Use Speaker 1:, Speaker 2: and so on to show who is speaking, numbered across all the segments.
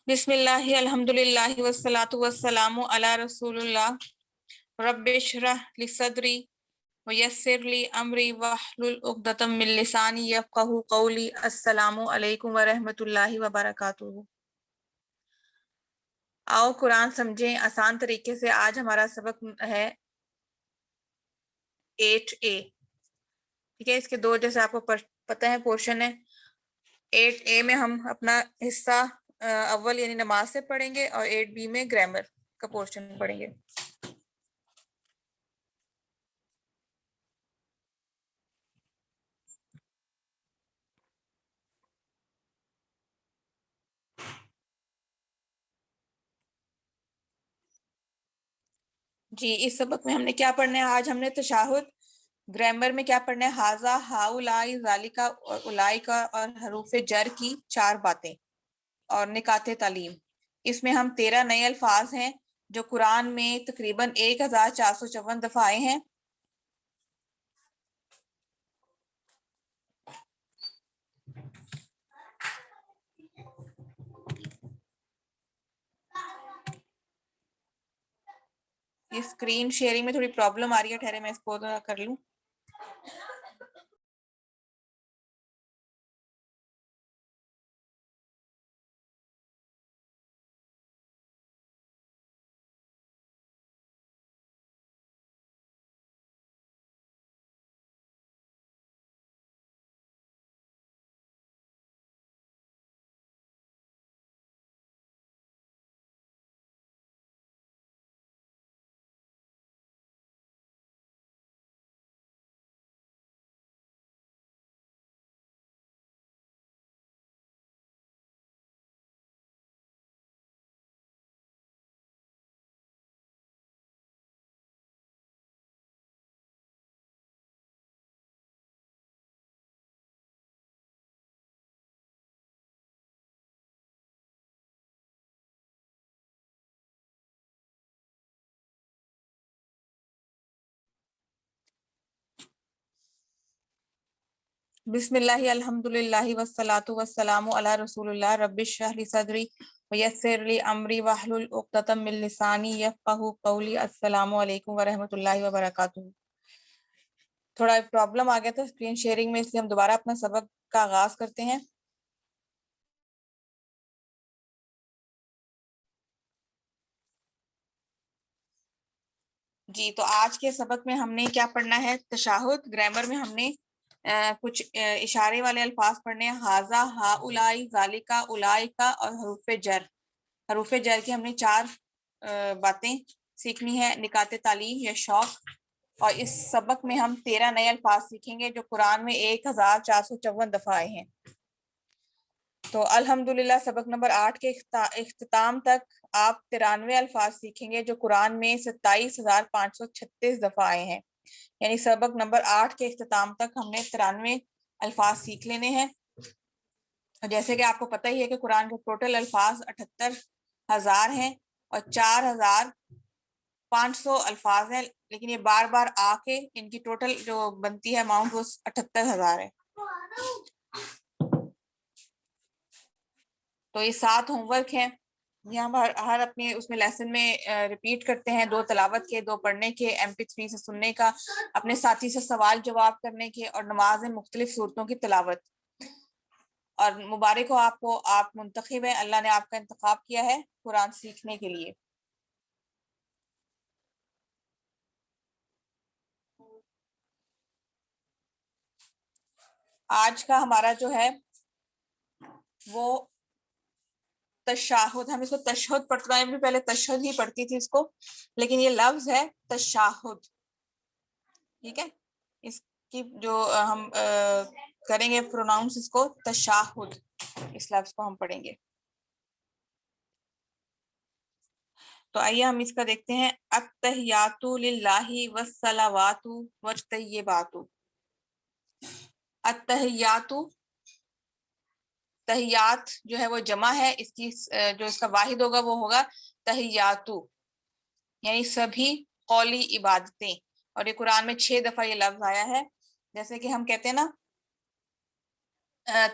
Speaker 1: بسم اللہ الحمدللہ والصلاۃ والسلام علی رسول اللہ رب اشرح لی صدری ویسر لی امری واحلل عقدۃ من لسانی یفقہوا قولی۔ السلام علیکم ورحمۃ اللہ وبرکاتہ۔ آؤ قرآن سمجھیں آسان طریقے سے۔ آج ہمارا سبق ہے 8A، ٹھیک ہے۔ اس کے دو جیسے آپ کو پتہ ہے پورشن ہے۔ 8A میں ہم اپنا حصہ اول یعنی نماز سے پڑھیں گے، اور 8B میں گرامر کا پورشن پڑھیں گے۔ جی، اس سبق میں ہم نے کیا پڑھنا ہے؟ آج ہم نے تشہد، گرامر میں کیا پڑھنا ہے؟ ہاذا، ہاؤلائی، ذالکا اور اولائکا اور حروف جر کی 4 باتیں اور نکات تعلیم۔ اس میں ہم 13 نئے الفاظ ہیں جو قرآن میں تقریباً 1454 دفعہ آئے ہیں۔ یہ اسکرین شیئرنگ میں تھوڑی پرابلم آ رہی ہے، ٹھہرے میں اس کو کر لوں۔ بسم اللہ الحمدللہ والصلاۃ والسلام علی رسول اللہ رب اشرح لی صدری ویسر لی امری واحلل عقدۃ من لسانی یفقہوا قولی۔ السلام علیکم ورحمۃ اللہ وبرکاتہ۔ تھوڑا پرابلم آ گیا تھا اسکرین شیئرنگ میں، اس لیے ہم دوبارہ اپنا سبق کا آغاز کرتے ہیں۔ جی، تو آج کے سبق میں ہم نے کیا پڑھنا ہے؟ تشہد، گرامر میں ہم نے کچھ اشارے والے الفاظ پڑھنے ہیں۔ ہاذا، ہاؤلائی، ذالکا، اولائکا اور حروف جر۔ حروف جر کی ہم نے 4 باتیں سیکھنی ہے، نکات تعلیم یا شوق۔ اور اس سبق میں ہم 13 نئے الفاظ سیکھیں گے جو قرآن میں 1454 دفعہ آئے ہیں۔ تو الحمدللہ سبق نمبر 8 کے اختتام تک آپ 93 الفاظ سیکھیں گے جو قرآن میں 27,536 دفعہ آئے ہیں۔ یعنی سبق نمبر 8 کے اختتام تک ہم نے 93 الفاظ سیکھ لینے ہیں۔ جیسے کہ آپ کو پتہ ہی ہے کہ قرآن کے ٹوٹل الفاظ 78,000 ہیں اور 4,500 الفاظ ہیں، لیکن یہ بار بار آ کے ان کی ٹوٹل جو بنتی ہے اماؤنٹ وہ 78,000 ہے۔ تو یہ 7 ہوم ورک ہیں، یہ ہم ہر اپنے اس میں لیسن میں ریپیٹ کرتے ہیں۔ 2 تلاوت کے، 2 پڑھنے کے، MP3 سے سننے کا، اپنے ساتھی سے سوال جواب کرنے کے، اور نماز میں مختلف صورتوں کی تلاوت۔ اور مبارک ہو آپ کو، آپ منتخب ہیں، اللہ نے آپ کا انتخاب کیا ہے قرآن سیکھنے کے لیے۔ آج کا ہمارا جو ہے وہ تشہد، ہم اس کو تشہد پڑھتے ہیں، پہلے تشہد ہی پڑھتی تھی اس کو، لیکن یہ لفظ ہے تشہد، ٹھیک ہے۔ اس کی جو ہم کریں گے پروناؤنس، اس کو تشہد، اس لفظ کو ہم پڑھیں گے۔ تو آئیے ہم اس کا دیکھتے ہیں۔ التحیات للہ والصلوات والطیبات۔ التحیات، تحیات جو ہے وہ جمع ہے، اس کی جو اس کا واحد ہوگا وہ ہوگا تحیاتو، یعنی سبھی قولی عبادتیں۔ اور یہ قرآن میں 6 دفعہ یہ لفظ آیا ہے۔ جیسے کہ ہم کہتے ہیں نا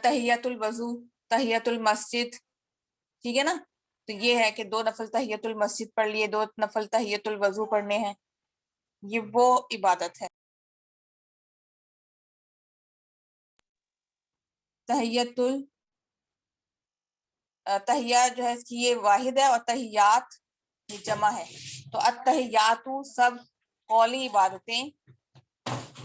Speaker 1: تحیت الوضو، تحیت المسجد، ٹھیک ہے نا۔ تو یہ ہے کہ 2 نفل تحیت المسجد پڑھ لیے، 2 نفل تحیت الوضو پڑھنے ہیں، یہ وہ عبادت ہے۔ تحیہ جو ہے اس کی یہ واحد ہے، اور تحیات یہ جمع ہے۔ تو التحیات سب قولی عبادتیں،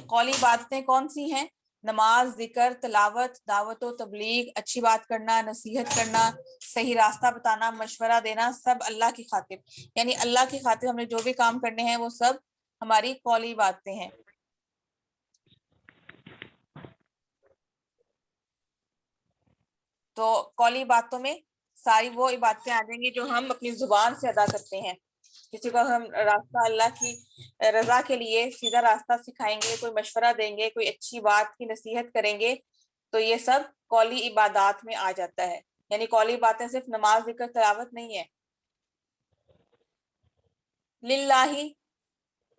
Speaker 1: قولی عبادتیں کون سی ہیں؟ نماز، ذکر، تلاوت، دعوت و تبلیغ، اچھی بات کرنا، نصیحت کرنا، صحیح راستہ بتانا، مشورہ دینا، سب اللہ کی خاطر، یعنی اللہ کی خاطر ہم نے جو بھی کام کرنے ہیں وہ سب ہماری قولی باتیں ہیں۔ تو قولی باتوں میں ساری وہ عبادتیں آ جائیں گی جو ہم اپنی زبان سے ادا کرتے ہیں۔ کسی کو ہم راستہ اللہ کی رضا کے لیے سیدھا راستہ سکھائیں گے، کوئی مشورہ دیں گے، کوئی اچھی بات کی نصیحت کریں گے، تو یہ سب قولی عبادات میں آ جاتا ہے۔ یعنی قولی باتیں صرف نماز، ذکر، تلاوت نہیں ہے۔ للہ،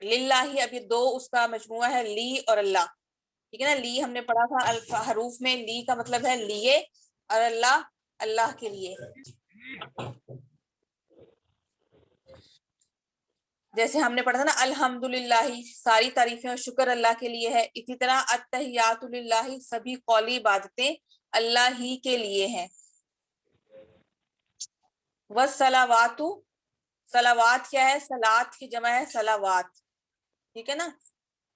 Speaker 1: للہ اب یہ 2 اس کا مجموعہ ہے، لی اور اللہ، ٹھیک ہے نا۔ لی ہم نے پڑھا تھا حروف میں، لی کا مطلب ہے لیے، اور اللہ اللہ کے لیے۔ جیسے ہم نے پڑھا تھا نا الحمدللہ، ساری تعریفیں اور شکر اللہ کے لیے ہے، اسی طرح التحیات للہ، سبھی قولی عبادتیں اللہ ہی کے لیے ہیں۔ والصلوات، صلوات کیا ہے؟ صلات کی جمع ہے صلوات، ٹھیک ہے نا۔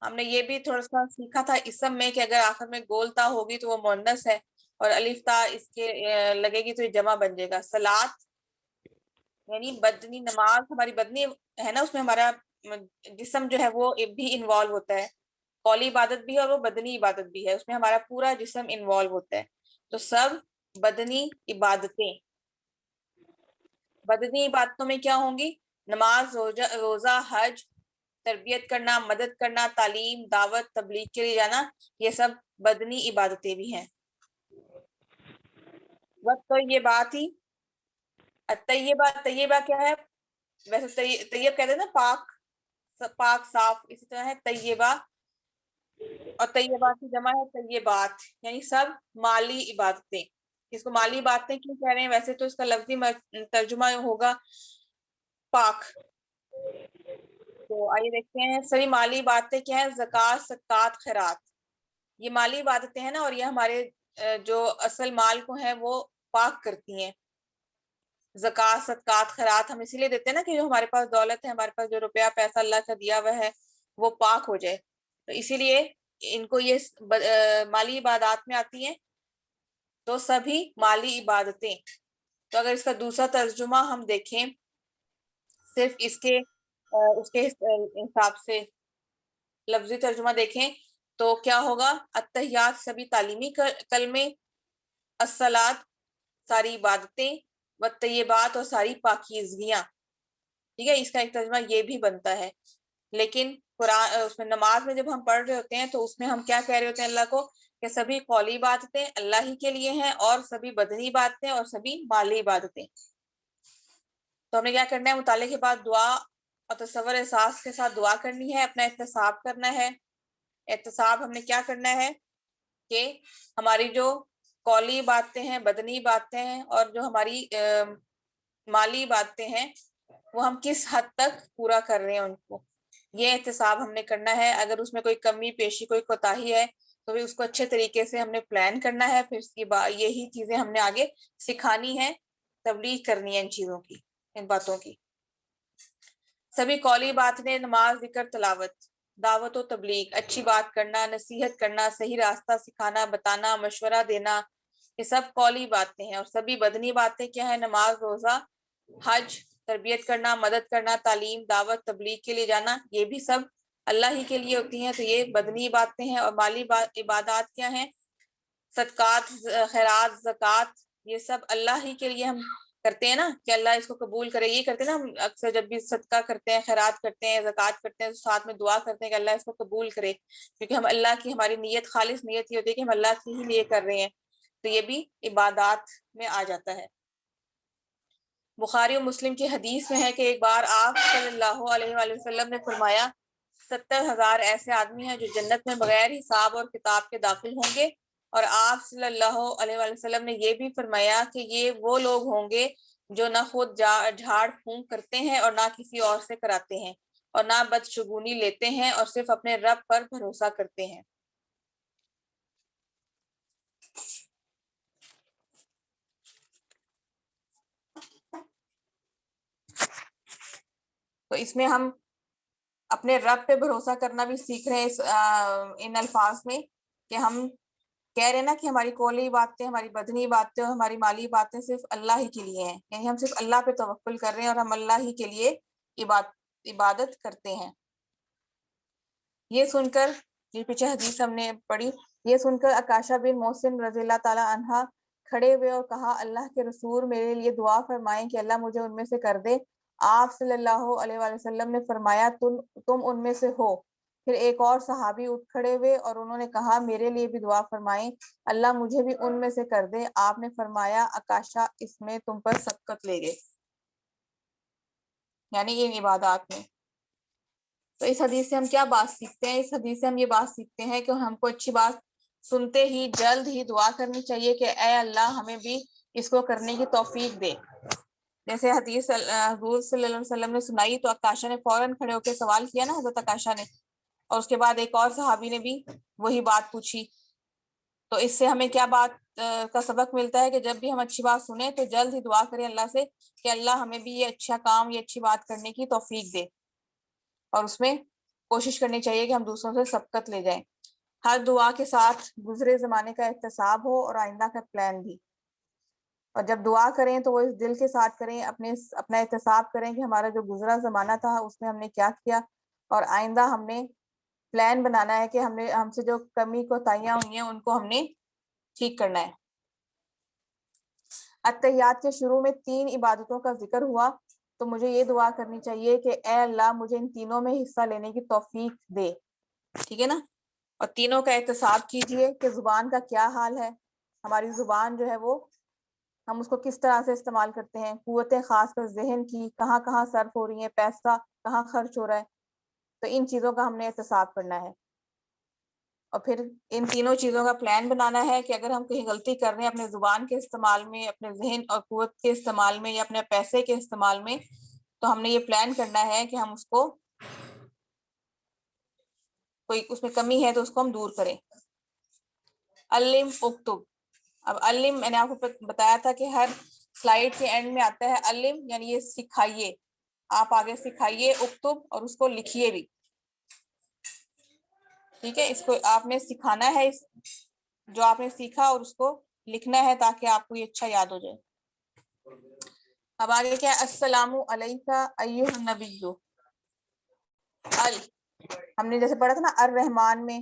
Speaker 1: ہم نے یہ بھی تھوڑا سا سیکھا تھا اسم میں کہ اگر آخر میں گول تا ہوگی تو وہ مؤنث ہے، اور الف تا اس کے لگے گی تو یہ جمع بن جائے گا۔ صلات یعنی بدنی نماز، ہماری بدنی ہے نا، اس میں ہمارا جسم جو ہے وہ بھی انوالو ہوتا ہے، قولی عبادت بھی ہے اور وہ بدنی عبادت بھی ہے، اس میں ہمارا پورا جسم انوالو ہوتا ہے۔ تو سب بدنی عبادتیں، بدنی عبادتوں میں کیا ہوں گی؟ نماز، روزہ، حج، تربیت کرنا، مدد کرنا، تعلیم، دعوت، تبلیغ کے لیے جانا، یہ سب بدنی عبادتیں بھی ہیں۔ وقت تو یہ بات ہی طیبہ، طیبہ کیا ہے؟ ویسے طیب کہتے ہیں نا پاک، پاک صاف، اسی طرح ہے طیبہ، اور طیبات کی جمع ہے طیبات، یعنی سب مالی عبادتیں۔ اس کو مالی عبادتیں کیوں کہہ رہے ہیں؟ ویسے تو اس کا لفظی ترجمہ ہوگا پاک۔ تو آئیے دیکھتے ہیں سبھی مالی عبادتیں کیا ہیں؟ زکوٰۃ، صدقات، خیرات، یہ مالی عبادتیں ہیں نا، اور یہ ہمارے جو اصل مال کو ہیں وہ پاک کرتی ہیں۔ زکوٰۃ، صدقات، خیرات ہم اسی لیے دیتے ہیں نا کہ جو ہمارے پاس دولت ہے، ہمارے پاس جو روپیہ پیسہ اللہ کا دیا ہوا ہے وہ پاک ہو جائے، تو اسی لیے ان کو یہ مالی عبادات میں آتی ہیں۔ تو سبھی مالی عبادتیں، تو اگر اس کا دوسرا ترجمہ ہم دیکھیں صرف اس کے حساب سے لفظی ترجمہ دیکھیں تو کیا ہوگا؟ التحیات سبھی تعلیمی کلمے، الصلاۃ ساری عبادتیں، والطیبات اور ساری پاکیزگیاں، ٹھیک ہے۔ اس کا ایک ترجمہ یہ بھی بنتا ہے، لیکن قرآن اس میں نماز میں جب ہم پڑھ رہے ہوتے ہیں تو اس میں ہم کیا کہہ رہے ہوتے ہیں اللہ کو؟ کہ سبھی قولی عبادتیں اللہ ہی کے لیے ہیں، اور سبھی بدنی عبادتیں اور سبھی مالی عبادتیں۔ تو ہم نے کیا کرنا ہے؟ مطالعے کے بعد دعا اور تصور احساس کے ساتھ دعا کرنی ہے، اپنا احتساب کرنا ہے۔ احتساب ہم نے کیا کرنا ہے کہ ہماری جو قولی باتیں ہیں، بدنی باتیں ہیں، اور جو ہماری مالی باتیں ہیں وہ ہم کس حد تک پورا کر رہے ہیں ان کو، یہ احتساب ہم نے کرنا ہے۔ اگر اس میں کوئی کمی پیشی، کوئی کوتاہی ہے تو بھی اس کو اچھے طریقے سے ہم نے پلان کرنا ہے، پھر اس کی یہی چیزیں ہم نے آگے سکھانی ہے، تبلیغ کرنی ہے ان چیزوں کی، ان باتوں کی۔ سبھی قولی باتیں نماز، ذکر، تلاوت، دعوت و تبلیغ، اچھی بات کرنا، نصیحت کرنا، صحیح راستہ سکھانا، بتانا، مشورہ دینا، یہ سب قولی باتیں ہیں۔ اور سبھی بدنی باتیں کیا ہیں؟ نماز، روزہ، حج، تربیت کرنا، مدد کرنا، تعلیم، دعوت، تبلیغ کے لیے جانا، یہ بھی سب اللہ ہی کے لیے ہوتی ہیں، تو یہ بدنی باتیں ہیں۔ اور مالی عبادات کیا ہیں؟ صدقات، خیرات، زکوٰۃ، یہ سب اللہ ہی کے لیے ہم کرتے ہیں نا، کہ اللہ اس کو قبول کرے۔ یہ کرتے ہیں نا ہم اکثر جب بھی صدقہ کرتے ہیں، خیرات کرتے ہیں، زکوٰۃ کرتے ہیں، تو ساتھ میں دعا کرتے ہیں کہ اللہ اس کو قبول کرے، کیونکہ ہم اللہ کی، ہماری نیت خالص نیت یہ ہوتی ہے کہ ہم اللہ کے ہی لیے کر رہے ہیں، تو یہ بھی عبادات میں آ جاتا ہے۔ بخاری و مسلم کی حدیث میں ہے کہ ایک بار آپ صلی اللہ علیہ وآلہ وسلم نے فرمایا 70,000 ایسے آدمی ہیں جو جنت میں بغیر حساب اور کتاب کے داخل ہوں گے، اور آپ صلی اللہ علیہ وآلہ وسلم نے یہ بھی فرمایا کہ یہ وہ لوگ ہوں گے جو نہ خود جھاڑ پھونک کرتے ہیں اور نہ کسی اور سے کراتے ہیں اور نہ بدشگونی لیتے ہیں اور صرف اپنے رب پر بھروسہ کرتے ہیں۔ تو اس میں ہم اپنے رب پہ بھروسہ کرنا بھی سیکھ رہے ہیں ان الفاظ میں، کہ ہم کہہ رہے ہیں نا کہ ہماری قولی باتیں، ہماری بدنی باتیں اور ہماری مالی باتیں صرف اللہ ہی کے لیے ہیں، یعنی ہم صرف اللہ پہ توکل کر رہے ہیں اور ہم اللہ ہی کے لیے عبادت کرتے ہیں۔ یہ سن کر، یہ پیچھے حدیث ہم نے پڑھی، یہ سن کر عکاشہ بن محسن رضی اللہ تعالی عنہ کھڑے ہوئے اور کہا، اللہ کے رسول میرے لیے دعا فرمائیں کہ اللہ مجھے ان میں سے کر دے۔ آپ صلی اللہ علیہ وآلہ وسلم نے فرمایا، تم ان میں سے ہو۔ پھر ایک اور صحابی اٹھ کھڑے ہوئے اور انہوں نے کہا، میرے لیے بھی دعا فرمائیں، اللہ مجھے بھی ان میں سے کر دے۔ آپ نے فرمایا، عکاشہ اس میں تم پر سبقت لے گئے، یعنی یہ عبادات میں۔ تو اس حدیث سے ہم کیا بات سیکھتے ہیں؟ اس حدیث سے ہم یہ بات سیکھتے ہیں کہ ہم کو اچھی بات سنتے ہی جلد ہی دعا کرنی چاہیے کہ اے اللہ ہمیں بھی اس کو کرنے کی توفیق دے۔ جیسے حدیث حضور صلی اللہ علیہ وسلم نے سنائی تو عکاشہ نے فوراً کھڑے ہو کے سوال کیا نا، حضرت عکاشہ نے، اور اس کے بعد ایک اور صحابی نے بھی وہی بات پوچھی۔ تو اس سے ہمیں کیا بات کا سبق ملتا ہے کہ جب بھی ہم اچھی بات سنیں تو جلد ہی دعا کریں اللہ سے کہ اللہ ہمیں بھی یہ اچھا کام، یہ اچھی بات کرنے کی توفیق دے، اور اس میں کوشش کرنی چاہیے کہ ہم دوسروں سے سبقت لے جائیں۔ ہر دعا کے ساتھ گزرے زمانے کا احتساب ہو اور آئندہ کا پلان بھی، اور جب دعا کریں تو وہ اس دل کے ساتھ کریں، اپنا احتساب کریں کہ ہمارا جو گزرا زمانہ تھا اس میں ہم نے کیا کیا، اور آئندہ ہم نے پلان بنانا ہے کہ ہم سے جو کمی کوتاہیاں ہوئی ہیں ان کو ہم نے ٹھیک کرنا ہے۔ اتحیات کے شروع میں 3 عبادتوں کا ذکر ہوا تو مجھے یہ دعا کرنی چاہیے کہ اے اللہ مجھے ان تینوں میں حصہ لینے کی توفیق دے، ٹھیک ہے نا؟ اور تینوں کا احتساب کیجئے کہ زبان کا کیا حال ہے، ہماری زبان جو ہے وہ ہم اس کو کس طرح سے استعمال کرتے ہیں، قوتیں خاص کر ذہن کی کہاں کہاں صرف ہو رہی ہیں، پیسہ کہاں خرچ ہو رہا ہے، تو ان چیزوں کا ہم نے احتساب کرنا ہے۔ اور پھر ان تینوں چیزوں کا پلان بنانا ہے کہ اگر ہم کہیں غلطی کر رہے ہیں اپنے زبان کے استعمال میں، اپنے ذہن اور قوت کے استعمال میں، یا اپنے پیسے کے استعمال میں، تو ہم نے یہ پلان کرنا ہے کہ ہم اس کو، کوئی اس میں کمی ہے تو اس کو ہم دور کریں۔ علم اکتب، اب علم میں نے آپ کو بتایا تھا کہ ہر سلائیڈ کے اینڈ میں آتا ہے علم، یعنی یہ سکھائیے، آپ آگے سکھائیے، اکتب اور اس کو لکھیے بھی، ٹھیک ہے؟ اس کو آپ نے سکھانا ہے، جو آپ نے سیکھا اور اس کو لکھنا ہے تاکہ آپ کو یہ اچھا یاد ہو جائے۔ اب آگے کیا ہے؟ السلام علیکہ ایھا النبی، ہم نے جیسے پڑھا تھا نا الرحمن میں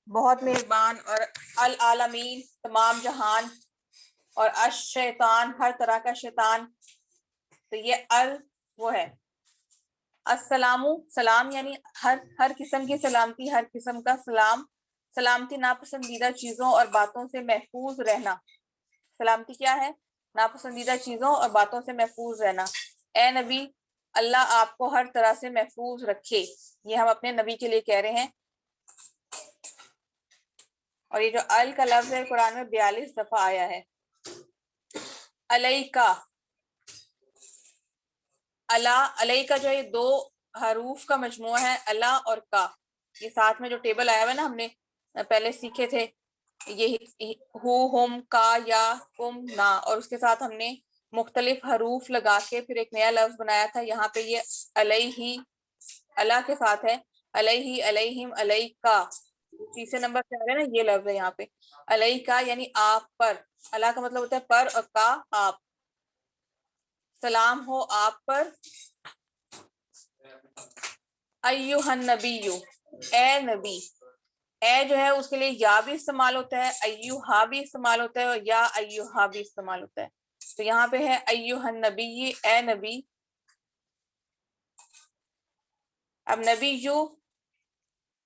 Speaker 1: بہت مہربان، اور العالمین تمام جہان، اور الشیطان ہر طرح کا شیطان، تو یہ وہ ہے السلام، سلام یعنی ہر قسم کی سلامتی، ہر قسم کا سلامتی ناپسندیدہ چیزوں اور باتوں سے محفوظ رہنا۔ سلامتی کیا ہے؟ ناپسندیدہ چیزوں اور باتوں سے محفوظ رہنا۔ اے نبی اللہ آپ کو ہر طرح سے محفوظ رکھے، یہ ہم اپنے نبی کے لیے کہہ رہے ہیں۔ اور یہ جو ال کا لفظ ہے قرآن میں 42 دفعہ آیا ہے۔ علیکہ، علیکہ جو ہے یہ 2 حروف کا مجموعہ ہے، اللہ اور کا، یہ ساتھ میں جو ٹیبل آیا ہوا ہے نا ہم نے پہلے سیکھے تھے، یہ ہو، ہم، کا، یا، کم، نا، اور اس کے ساتھ ہم نے مختلف حروف لگا کے پھر ایک نیا لفظ بنایا تھا۔ یہاں پہ یہ علیہ، اللہ کے ساتھ ہے، علیہ، علیہم، علیکہ، تیسرے نمبر پہ آ رہا ہے نا یہ لفظ ہے یہاں پہ علیکہ، یعنی آپ پر۔ اللہ کا مطلب ہوتا ہے پر، اور کا آپ، سلام ہو آپ پر۔ ایھا النبی، اے نبی، اے جو ہے اس کے لیے یا بھی استعمال ہوتا ہے، ایھا بھی استعمال ہوتا ہے، اور یا ایھا بھی استعمال ہوتا ہے۔ تو یہاں پہ ہے ایھا النبی، اے نبی۔ اب نبی یو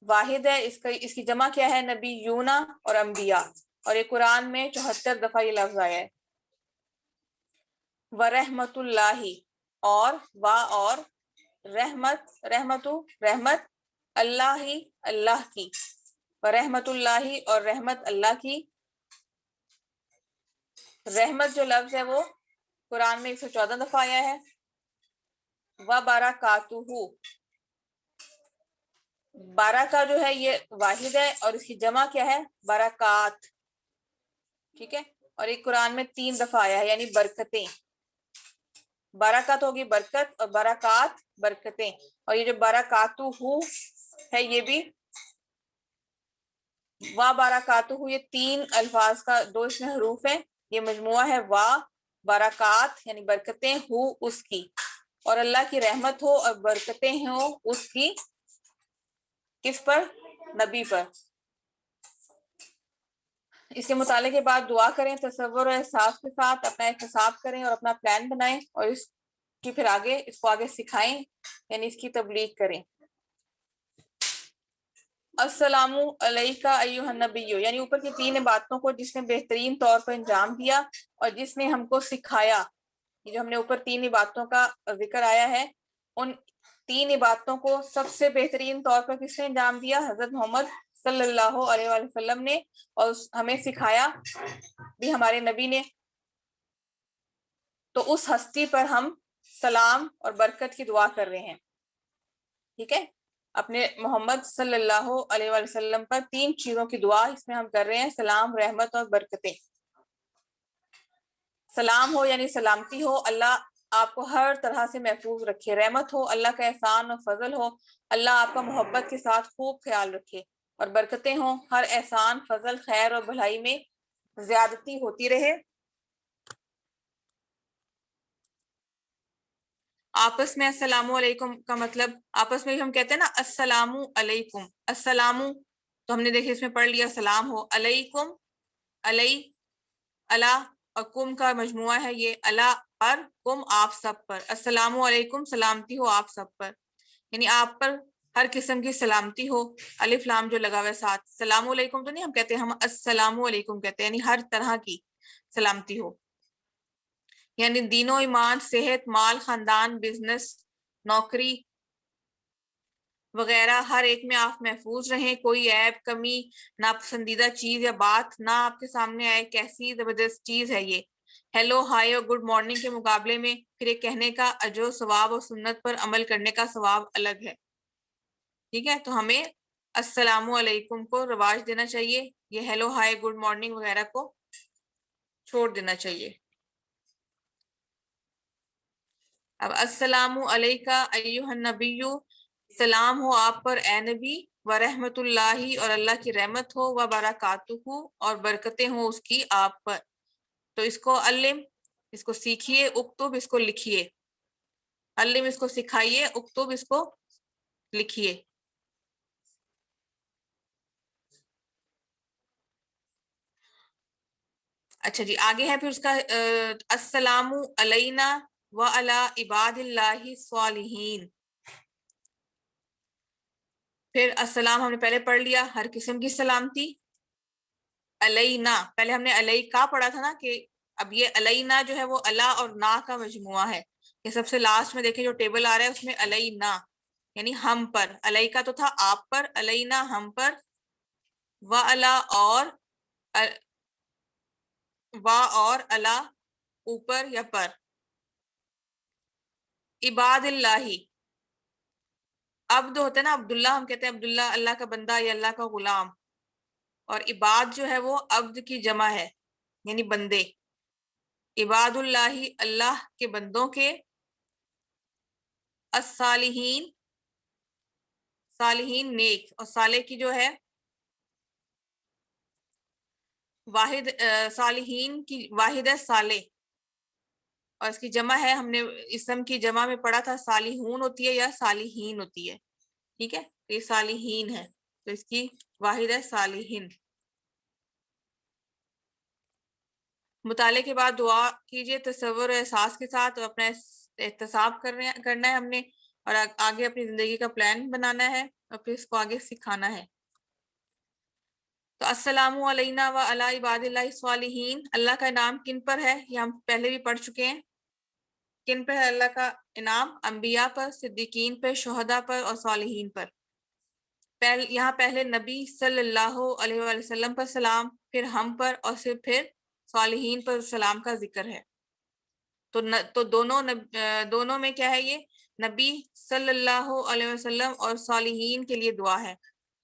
Speaker 1: واحد ہے، اس کی جمع کیا ہے؟ نبی یونا اور انبیاء، اور یہ قرآن میں 74 دفعہ یہ لفظ آیا ہے۔ ورحمت اللہ، اور رحمت اللہ ہی، اللہ کی، ورحمت اللہ اور رحمت اللہ کی۔ رحمت جو لفظ ہے وہ قرآن میں 114 دفعہ آیا ہے. وبرکاتہ، بارکا جو ہے یہ واحد ہے اور اس کی جمع کیا ہے؟ برکات. ٹھیک ہے. اور ایک قرآن میں 3 دفعہ آیا ہے، یعنی برکتیں. برکت ہوگی برکت، اور برکات برکتیں. اور یہ جو برکاتہ ہے یہ بھی وا برکاتہ، یہ 3 الفاظ کا 2 اس میں حروف ہیں. یہ مجموعہ ہے وا برکات، یعنی برکتیں ہو اس کی، اور اللہ کی رحمت ہو اور برکتیں ہوں اس کی. کس پر؟ نبی پر. اس کے مطالعے کے بعد دعا کریں، تصور اور احساس کے ساتھ اپنا احتساب کریں اور اپنا پلان بنائیں، اور اس کی پھر اس کو آگے سکھائیں، یعنی اس کی تبلیغ کریں. السلام علیکہ ایھا النبی، یعنی اوپر کی 3 باتوں کو جس نے بہترین طور پر انجام دیا اور جس نے ہم کو سکھایا. یہ جو ہم نے اوپر 3 باتوں کا ذکر آیا ہے، ان 3 باتوں کو سب سے بہترین طور پر کس نے انجام دیا؟ حضرت محمد صلی اللہ علیہ وآلہ وسلم نے، اور ہمیں سکھایا بھی ہمارے نبی نے. تو اس ہستی پر ہم سلام اور برکت کی دعا کر رہے ہیں. ٹھیک ہے. اپنے محمد صلی اللہ علیہ وآلہ وسلم پر 3 چیزوں کی دعا اس میں ہم کر رہے ہیں، سلام، رحمت اور برکتیں. سلام ہو یعنی سلامتی ہو، اللہ آپ کو ہر طرح سے محفوظ رکھے. رحمت ہو، اللہ کا احسان اور فضل ہو، اللہ آپ کا محبت کے ساتھ خوب خیال رکھے. اور برکتیں ہوں، ہر احسان، فضل، خیر اور بھلائی میں زیادتی ہوتی رہے. آپس میں السلام علیکم کا مطلب، آپس میں ہم کہتے ہیں نا السلام علیکم، السلام تو ہم نے دیکھے اس میں پڑھ لیا سلام ہو، علیکم، علی، اللہ اور کم کا مجموعہ ہے یہ، اللہ پر، کم آپ سب پر. السلام علیکم سلامتی ہو آپ سب پر، یعنی آپ پر ہر قسم کی سلامتی ہو. الف لام جو لگا ہوا ہے ساتھ، السلام علیکم تو نہیں ہم کہتے، ہم السلام علیکم کہتے ہیں، یعنی ہر طرح کی سلامتی ہو. یعنی دین و ایمان، صحت، مال، خاندان، بزنس، نوکری وغیرہ ہر ایک میں آپ محفوظ رہیں. کوئی عیب، کمی، ناپسندیدہ چیز یا بات نہ آپ کے سامنے آئے. کیسی زبردست چیز ہے یہ. ہیلو، ہائی اور گڈ مارننگ کے مقابلے میں پھر ایک کہنے کا اجر و ثواب اور سنت پر عمل کرنے کا ثواب الگ ہے. ٹھیک ہے. تو ہمیں السلام علیکم کو رواج دینا چاہیے، یہ ہیلو، ہائی، گڈ مارننگ وغیرہ کو چھوڑ دینا چاہیے. اب السلام علیکہ ایھا النبی، سلام ہو آپ پر اے نبی، ورحمۃ اللہ اور اللہ کی رحمت ہو، وبرکاتہ اور برکتیں ہوں اس کی آپ پر. تو اس کو علم، اس کو سیکھیے، اکتب اس کو لکھیے. علم اس کو سکھائیے، اکتب اس کو لکھیے. اچھا جی، آگے ہے پھر اس کا السلام علینا وعلی عباد اللہ الصالحین. پھر السلام ہم نے پہلے پڑھ لیا، ہر قسم کی سلامتی. علینا، پہلے ہم نے علیکا پڑھا تھا نا، کہ اب یہ علینا جو ہے وہ اللہ اور نا کا مجموعہ ہے. یہ سب سے لاسٹ میں دیکھیں جو ٹیبل آ رہا ہے اس میں علینا یعنی ہم پر. علیکا تو تھا آپ پر، علینا ہم پر، وعلی اور اللہ اوپر یا پر. عباد اللہ، عبد ہوتا ہے نا عبداللہ، ہم کہتے ہیں عبداللہ اللہ کا بندہ یا اللہ کا غلام، اور عباد جو ہے وہ عبد کی جمع ہے یعنی بندے. عباد اللہ اللہ کے بندوں کے، الصالحین صالحین نیک، اور صالح کی جو ہے واحد، صالحین کی واحد ہے صالح، اور اس کی جمع ہے، ہم نے اسم کی جمع میں پڑھا تھا صالحون ہوتی ہے یا صالحین ہوتی ہے. ٹھیک ہے. یہ صالحین ہے تو اس کی واحد ہے صالحین. مطالعے کے بعد دعا کیجئے تصور و احساس کے ساتھ، اور اپنا احتساب کرنا ہے ہم نے، اور آگے اپنی زندگی کا پلان بنانا ہے اور پھر اس کو آگے سکھانا ہے. تو السلام علینا وعلی عباد اللہ الصالحین، اللہ کا انعام کن پر ہے یہ ہم پہلے بھی پڑھ چکے ہیں. کن پر ہے اللہ کا انعام؟ انبیاء پر، صدیقین پر، شہداء پر اور صالحین پر. یہاں پہلے نبی صلی اللہ علیہ وآلہ وسلم پر سلام، پھر ہم پر، اور پھر صالحین پر سلام کا ذکر ہے. تو دونوں میں کیا ہے؟ یہ نبی صلی اللہ علیہ وسلم اور صالحین کے لیے دعا ہے،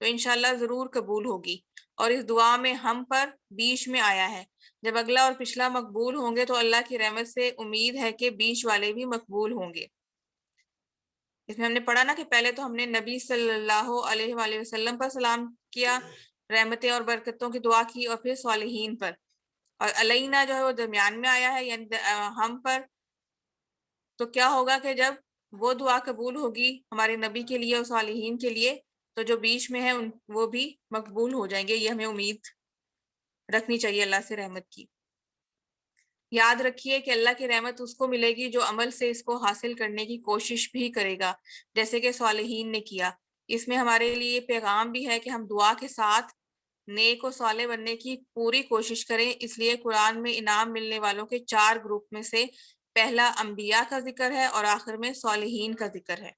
Speaker 1: تو انشاءاللہ ضرور قبول ہوگی. اور اس دعا میں ہم پر بیچ میں آیا ہے. جب اگلا اور پچھلا مقبول ہوں گے تو اللہ کی رحمت سے امید ہے کہ بیچ والے بھی مقبول ہوں گے. اس میں ہم نے پڑھا نا کہ پہلے تو ہم نے نبی صلی اللہ علیہ وآلہ وسلم پر سلام کیا، رحمتیں اور برکتوں کی دعا کی، اور پھر صالحین پر. اور علینا جو ہے وہ درمیان میں آیا ہے، یعنی ہم پر. تو کیا ہوگا کہ جب وہ دعا قبول ہوگی ہمارے نبی کے لیے اور صالحین کے لیے، تو جو بیچ میں ہے وہ بھی مقبول ہو جائیں گے. یہ ہمیں امید رکھنی چاہیے اللہ سے رحمت کی. یاد رکھیے کہ اللہ کی رحمت اس کو ملے گی جو عمل سے اس کو حاصل کرنے کی کوشش بھی کرے گا، جیسے کہ صالحین نے کیا. اس میں ہمارے لیے پیغام بھی ہے کہ ہم دعا کے ساتھ نیک و صالح بننے کی پوری کوشش کریں. اس لیے قرآن میں انعام ملنے والوں کے 4 گروپ میں سے پہلا انبیاء کا ذکر ہے اور آخر میں صالحین کا ذکر ہے.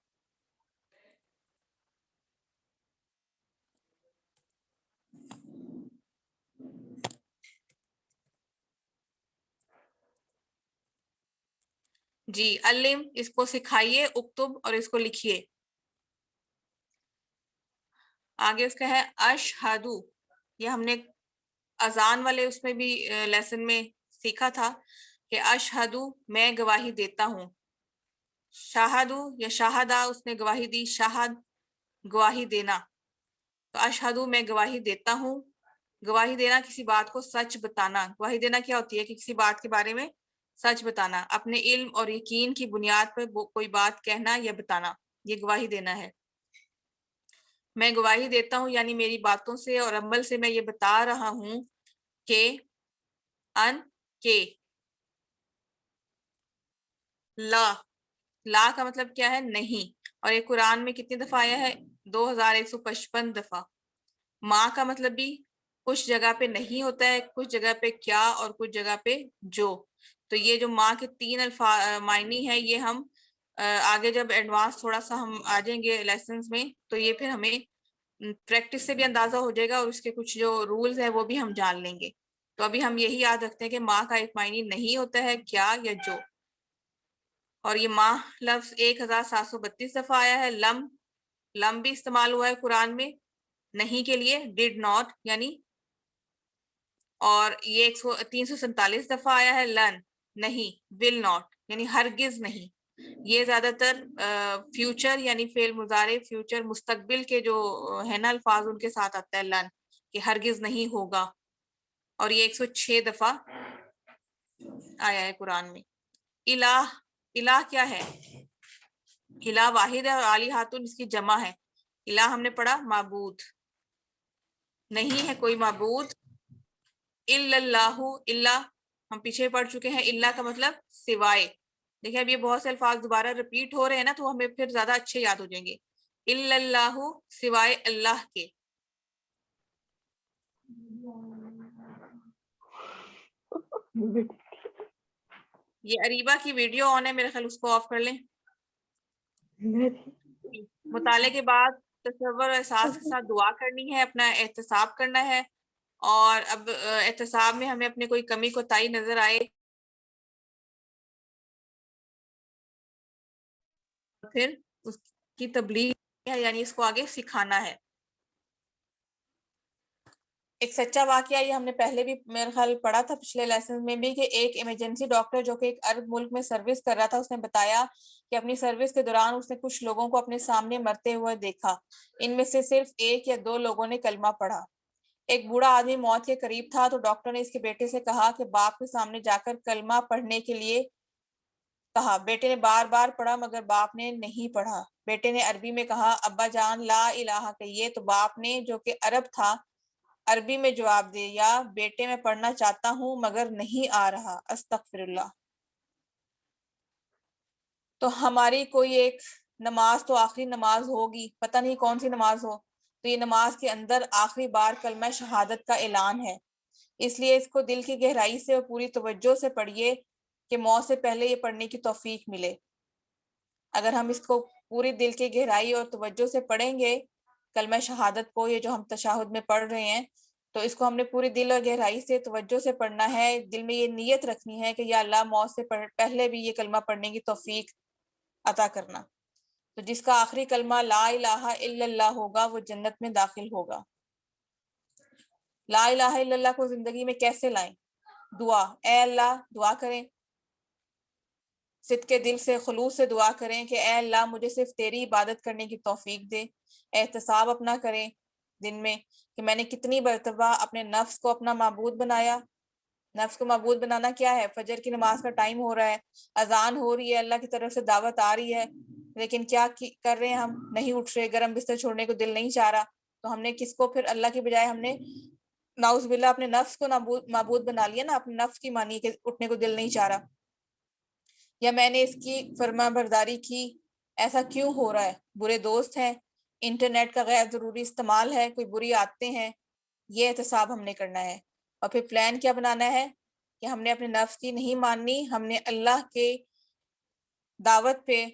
Speaker 1: جی علم، اس کو سکھائیے، اکتب، اور اس کو لکھیے. آگے اس کا ہے اشہدو. یہ ہم نے اذان والے اس میں بھی لیسن میں سیکھا تھا کہ اشہدو میں گواہی دیتا ہوں. شاہدو یا شاہدہ اس نے گواہی دی، شاہد گواہی دینا. تو اشہدو میں گواہی دیتا ہوں. گواہی دینا کسی بات کو سچ بتانا. گواہی دینا کیا ہوتی ہے؟ کہ کسی بات کے بارے میں سچ بتانا، اپنے علم اور یقین کی بنیاد پر کوئی بات کہنا یا بتانا، یہ گواہی دینا ہے. میں گواہی دیتا ہوں یعنی میری باتوں سے اور عمل سے میں یہ بتا رہا ہوں کہ لا کا مطلب کیا ہے؟ نہیں. اور یہ قرآن میں کتنی دفعہ آیا ہے؟ 2155 دفعہ. ماں کا مطلب بھی کچھ جگہ پہ نہیں ہوتا ہے، کچھ جگہ پہ کیا اور کچھ جگہ پہ جو. تو یہ جو ماں کے 3 معنی ہے، یہ ہم آگے جب ایڈوانس تھوڑا سا ہم آ جائیں گے لیسنز میں تو یہ پھر ہمیں پریکٹس سے بھی اندازہ ہو جائے گا، اور اس کے کچھ جو رولز ہیں وہ بھی ہم جان لیں گے. تو ابھی ہم یہی یاد رکھتے ہیں کہ ماں کا ایک معنی نہیں ہوتا ہے کیا یا جو. اور یہ ماں لفظ 1732 دفعہ آیا ہے. لم بھی استعمال ہوا ہے قرآن میں نہیں کے لیے، ڈیڈ ناٹ یعنی. اور یہ 347 دفعہ آیا ہے لن نہیں، ول ناٹ یعنی ہرگز نہیں. یہ زیادہ تر فیوچر یعنی فعل مضارع، فیوچر مستقبل کے جو ہے نا الفاظ ان کے ساتھ آتا ہے لن، کہ ہرگز نہیں ہوگا. اور یہ 106 دفعہ آیا ہے قرآن میں. الہ کیا ہے؟ الہ واحد ہے اور آلیہاتن اس کی جمع ہے. الہ ہم نے پڑھا معبود، نہیں ہے کوئی معبود. الا اللہ، الا ہم پیچھے پڑھ چکے ہیں، اللہ کا مطلب سوائے. دیکھیں اب یہ بہت سے الفاظ دوبارہ ریپیٹ ہو رہے ہیں نا تو ہمیں پھر زیادہ اچھے یاد ہو جائیں گے. الا اللہ سوائے اللہ کے. یہ اریبا کی ویڈیو آن ہے، میرے خیال اس کو آف کر لیں. مطالعے کے بعد تصور اور احساس کے ساتھ دعا کرنی ہے، اپنا احتساب کرنا ہے. اور اب احتساب میں ہمیں اپنے کوئی کمی کوتاہی نظر آئے پھر اس کی تبلیغ ہے، یعنی اس کو آگے سکھانا ہے. ایک سچا واقعہ یہ ہم نے پہلے بھی میرے خیال پڑھا تھا پچھلے لیسن میں بھی، کہ ایک ایمرجنسی ڈاکٹر جو کہ ایک عرب ملک میں سروس کر رہا تھا، اس نے بتایا کہ اپنی سروس کے دوران اس نے کچھ لوگوں کو اپنے سامنے مرتے ہوئے دیکھا. ان میں سے صرف 1 یا 2 لوگوں نے کلمہ پڑھا. ایک بوڑھا آدمی موت کے قریب تھا تو ڈاکٹر نے اس کے بیٹے سے کہا کہ باپ کے سامنے جا کر کلمہ پڑھنے کے لیے کہا. بیٹے نے بار بار پڑھا مگر باپ نے نہیں پڑھا. بیٹے نے عربی میں کہا ابا جان لا الہ کہیے. تو باپ نے جو کہ عرب تھا عربی میں جواب دیا بیٹے میں پڑھنا چاہتا ہوں مگر نہیں آ رہا، استغفر اللہ. تو ہماری کوئی ایک نماز تو آخری نماز ہوگی، پتہ نہیں کون سی نماز ہو، تو یہ نماز کے اندر آخری بار کلمہ شہادت کا اعلان ہے. اس لیے اس کو دل کی گہرائی سے اور پوری توجہ سے پڑھیے کہ موت سے پہلے یہ پڑھنے کی توفیق ملے. اگر ہم اس کو پوری دل کی گہرائی اور توجہ سے پڑھیں گے کلمہ شہادت کو، یہ جو ہم تشہد میں پڑھ رہے ہیں، تو اس کو ہم نے پوری دل اور گہرائی سے توجہ سے پڑھنا ہے، دل میں یہ نیت رکھنی ہے کہ یا اللہ موت سے پہلے بھی یہ کلمہ پڑھنے کی توفیق عطا کرنا۔ تو جس کا آخری کلمہ لا الہ الا اللہ ہوگا وہ جنت میں داخل ہوگا۔ لا الہ الا اللہ کو زندگی میں کیسے لائیں؟ دعا، اے اللہ، دعا کریں، صدق دل سے، خلوص سے دعا کریں کہ اے اللہ مجھے صرف تیری عبادت کرنے کی توفیق دے۔ احتساب اپنا کریں دن میں کہ میں نے کتنی مرتبہ اپنے نفس کو اپنا معبود بنایا۔ نفس کو معبود بنانا کیا ہے؟ فجر کی نماز کا ٹائم ہو رہا ہے، اذان ہو رہی ہے، اللہ کی طرف سے دعوت آ رہی ہے، لیکن کیا کر رہے ہیں ہم؟ نہیں اٹھ رہے، گرم بستر چھوڑنے کو دل نہیں چاہ رہا، تو ہم نے کس کو پھر اللہ کی بجائے ہم نے نعوذ باللہ اپنے نفس کو معبود بنا لیا نا، اپنے نفس کی مانی کہ اٹھنے کو دل نہیں چاہ رہا، یا میں نے اس کی فرما برداری کی، ایسا کیوں ہو رہا ہے؟ برے دوست ہیں، انٹرنیٹ کا غیر ضروری استعمال ہے، کوئی بری عادتیں ہیں، یہ احتساب ہم نے کرنا ہے۔ اور پھر پلان کیا بنانا ہے کہ ہم نے اپنے نفس کی نہیں ماننی، ہم نے اللہ کے دعوت پہ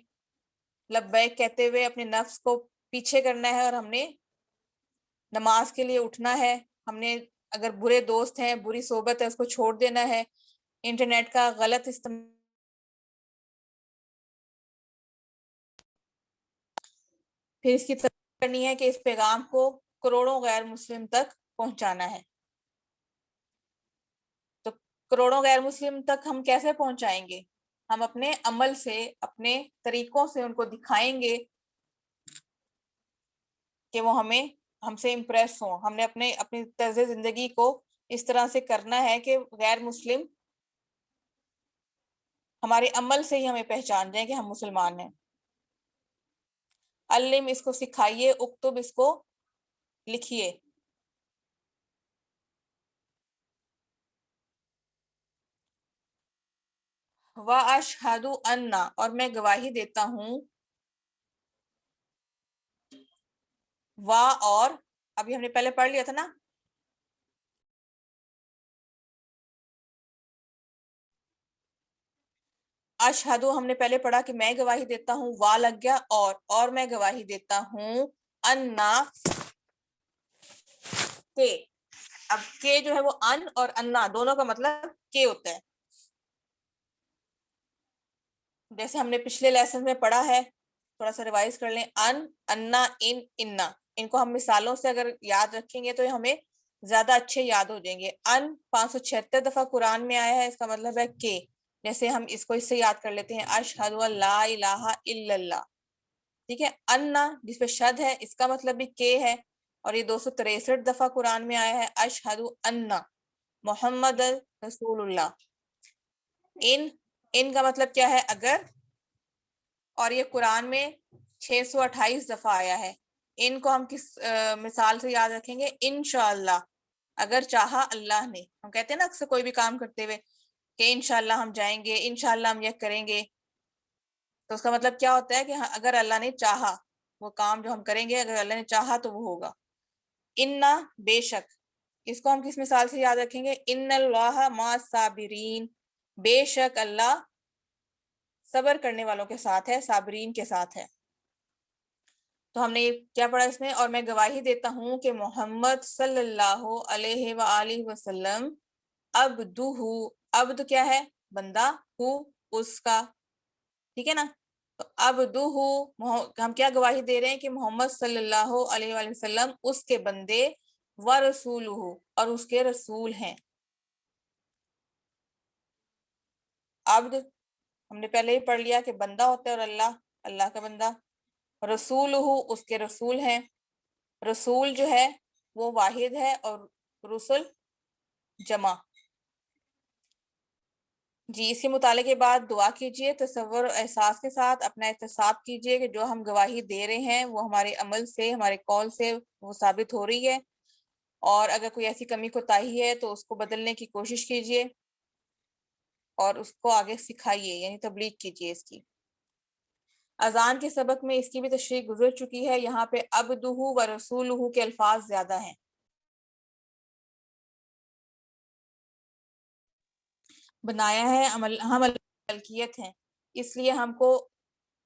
Speaker 1: لبیک کہتے ہوئے اپنے نفس کو پیچھے کرنا ہے، اور ہم نے نماز کے لیے اٹھنا ہے۔ ہم نے اگر برے دوست ہیں، بری صحبت ہے، اس کو چھوڑ دینا ہے۔ انٹرنیٹ کا غلط استعمال، پھر اس کی ترقی کرنی ہے کہ اس پیغام کو کروڑوں غیر مسلم تک پہنچانا ہے۔ تو کروڑوں غیر مسلم تک ہم کیسے پہنچائیں گے؟ ہم اپنے عمل سے، اپنے طریقوں سے ان کو دکھائیں گے کہ وہ ہم سے امپریس ہوں۔ ہم نے اپنی طرز زندگی کو اس طرح سے کرنا ہے کہ غیر مسلم ہمارے عمل سے ہی ہمیں پہچان جائیں کہ ہم مسلمان ہیں۔ علم، اس کو سکھائیے، اکتب، اس کو لکھیے۔ وَأَشْهَدُ أَنَّ، اور میں گواہی دیتا ہوں، اور ابھی ہم نے پہلے پڑھ لیا تھا نا، اشہدو ہم نے پہلے پڑھا کہ میں گواہی دیتا ہوں، لگ گیا، اور میں گواہی دیتا ہوں، انا، کہ، اب کہ جو ہے وہ ان اور انا دونوں کا مطلب کہ ہوتا ہے۔ جیسے ہم نے پچھلے لیسن میں پڑھا ہے، تھوڑا سا ریوائز کر لیں، انا، انا، ان کو ہم مثالوں سے اگر یاد رکھیں گے تو ہمیں زیادہ اچھے یاد ہو جائیں گے۔ 576 دفعہ قرآن میں آیا ہے، اس کا مطلب ہے کہ، جیسے ہم اس کو اس سے یاد کر لیتے ہیں، اشہد ان لا الہ الا اللہ، ٹھیک ہے۔ انا جس پہ شد ہے، اس کا مطلب بھی کہ ہے، اور یہ 263 دفعہ قرآن میں آیا ہے، اشہد ان محمد رسول اللہ۔ ان کا مطلب کیا ہے؟ اگر، اور یہ قرآن میں 628 دفعہ آیا ہے۔ ان کو ہم کس مثال سے یاد رکھیں گے؟ انشاءاللہ، اگر چاہا اللہ نے۔ ہم کہتے ہیں نا اکثر کوئی بھی کام کرتے ہوئے کہ انشاءاللہ ہم جائیں گے، انشاءاللہ ہم یہ کریں گے، تو اس کا مطلب کیا ہوتا ہے کہ اگر اللہ نے چاہا، وہ کام جو ہم کریں گے اگر اللہ نے چاہا تو وہ ہوگا۔ انا، بے شک، اس کو ہم کس مثال سے یاد رکھیں گے؟ ان اللہ مع الصابرین، بے شک اللہ صبر کرنے والوں کے ساتھ ہے، صابرین کے ساتھ ہے۔ تو ہم نے کیا پڑھا اس میں؟ اور میں گواہی دیتا ہوں کہ محمد صلی اللہ علیہ وآلہ وسلم عبدہ، عبد کیا ہے؟ بندہ، ہو اس کا، ٹھیک ہے نا۔ تو عبدہ، ہم کیا گواہی دے رہے ہیں کہ محمد صلی اللہ علیہ وآلہ وسلم اس کے بندے، ورسولہ، اور اس کے رسول ہیں۔ عبد ہم نے پہلے ہی پڑھ لیا کہ بندہ ہوتا ہے، اور اللہ کا بندہ۔ رسول اس کے رسول ہیں۔ رسول جو ہے وہ واحد ہے، اور رسول جمع۔ جی، اس کے مطالعے کے بعد دعا کیجئے، تصور اور احساس کے ساتھ اپنا احتساب کیجئے کہ جو ہم گواہی دے رہے ہیں وہ ہمارے عمل سے، ہمارے قول سے وہ ثابت ہو رہی ہے، اور اگر کوئی ایسی کمی کوتاہی ہے تو اس کو بدلنے کی کوشش کیجئے، اور اس کو آگے سکھائیے، یعنی تبلیغ کیجئے اس کی۔ اذان کے سبق میں اس کی بھی تشریح گزر چکی ہے، یہاں پہ عبدہ و رسولہ کے الفاظ زیادہ ہیں۔ بنایا ہے، ہم ملکیت ہیں، اس لیے ہم کو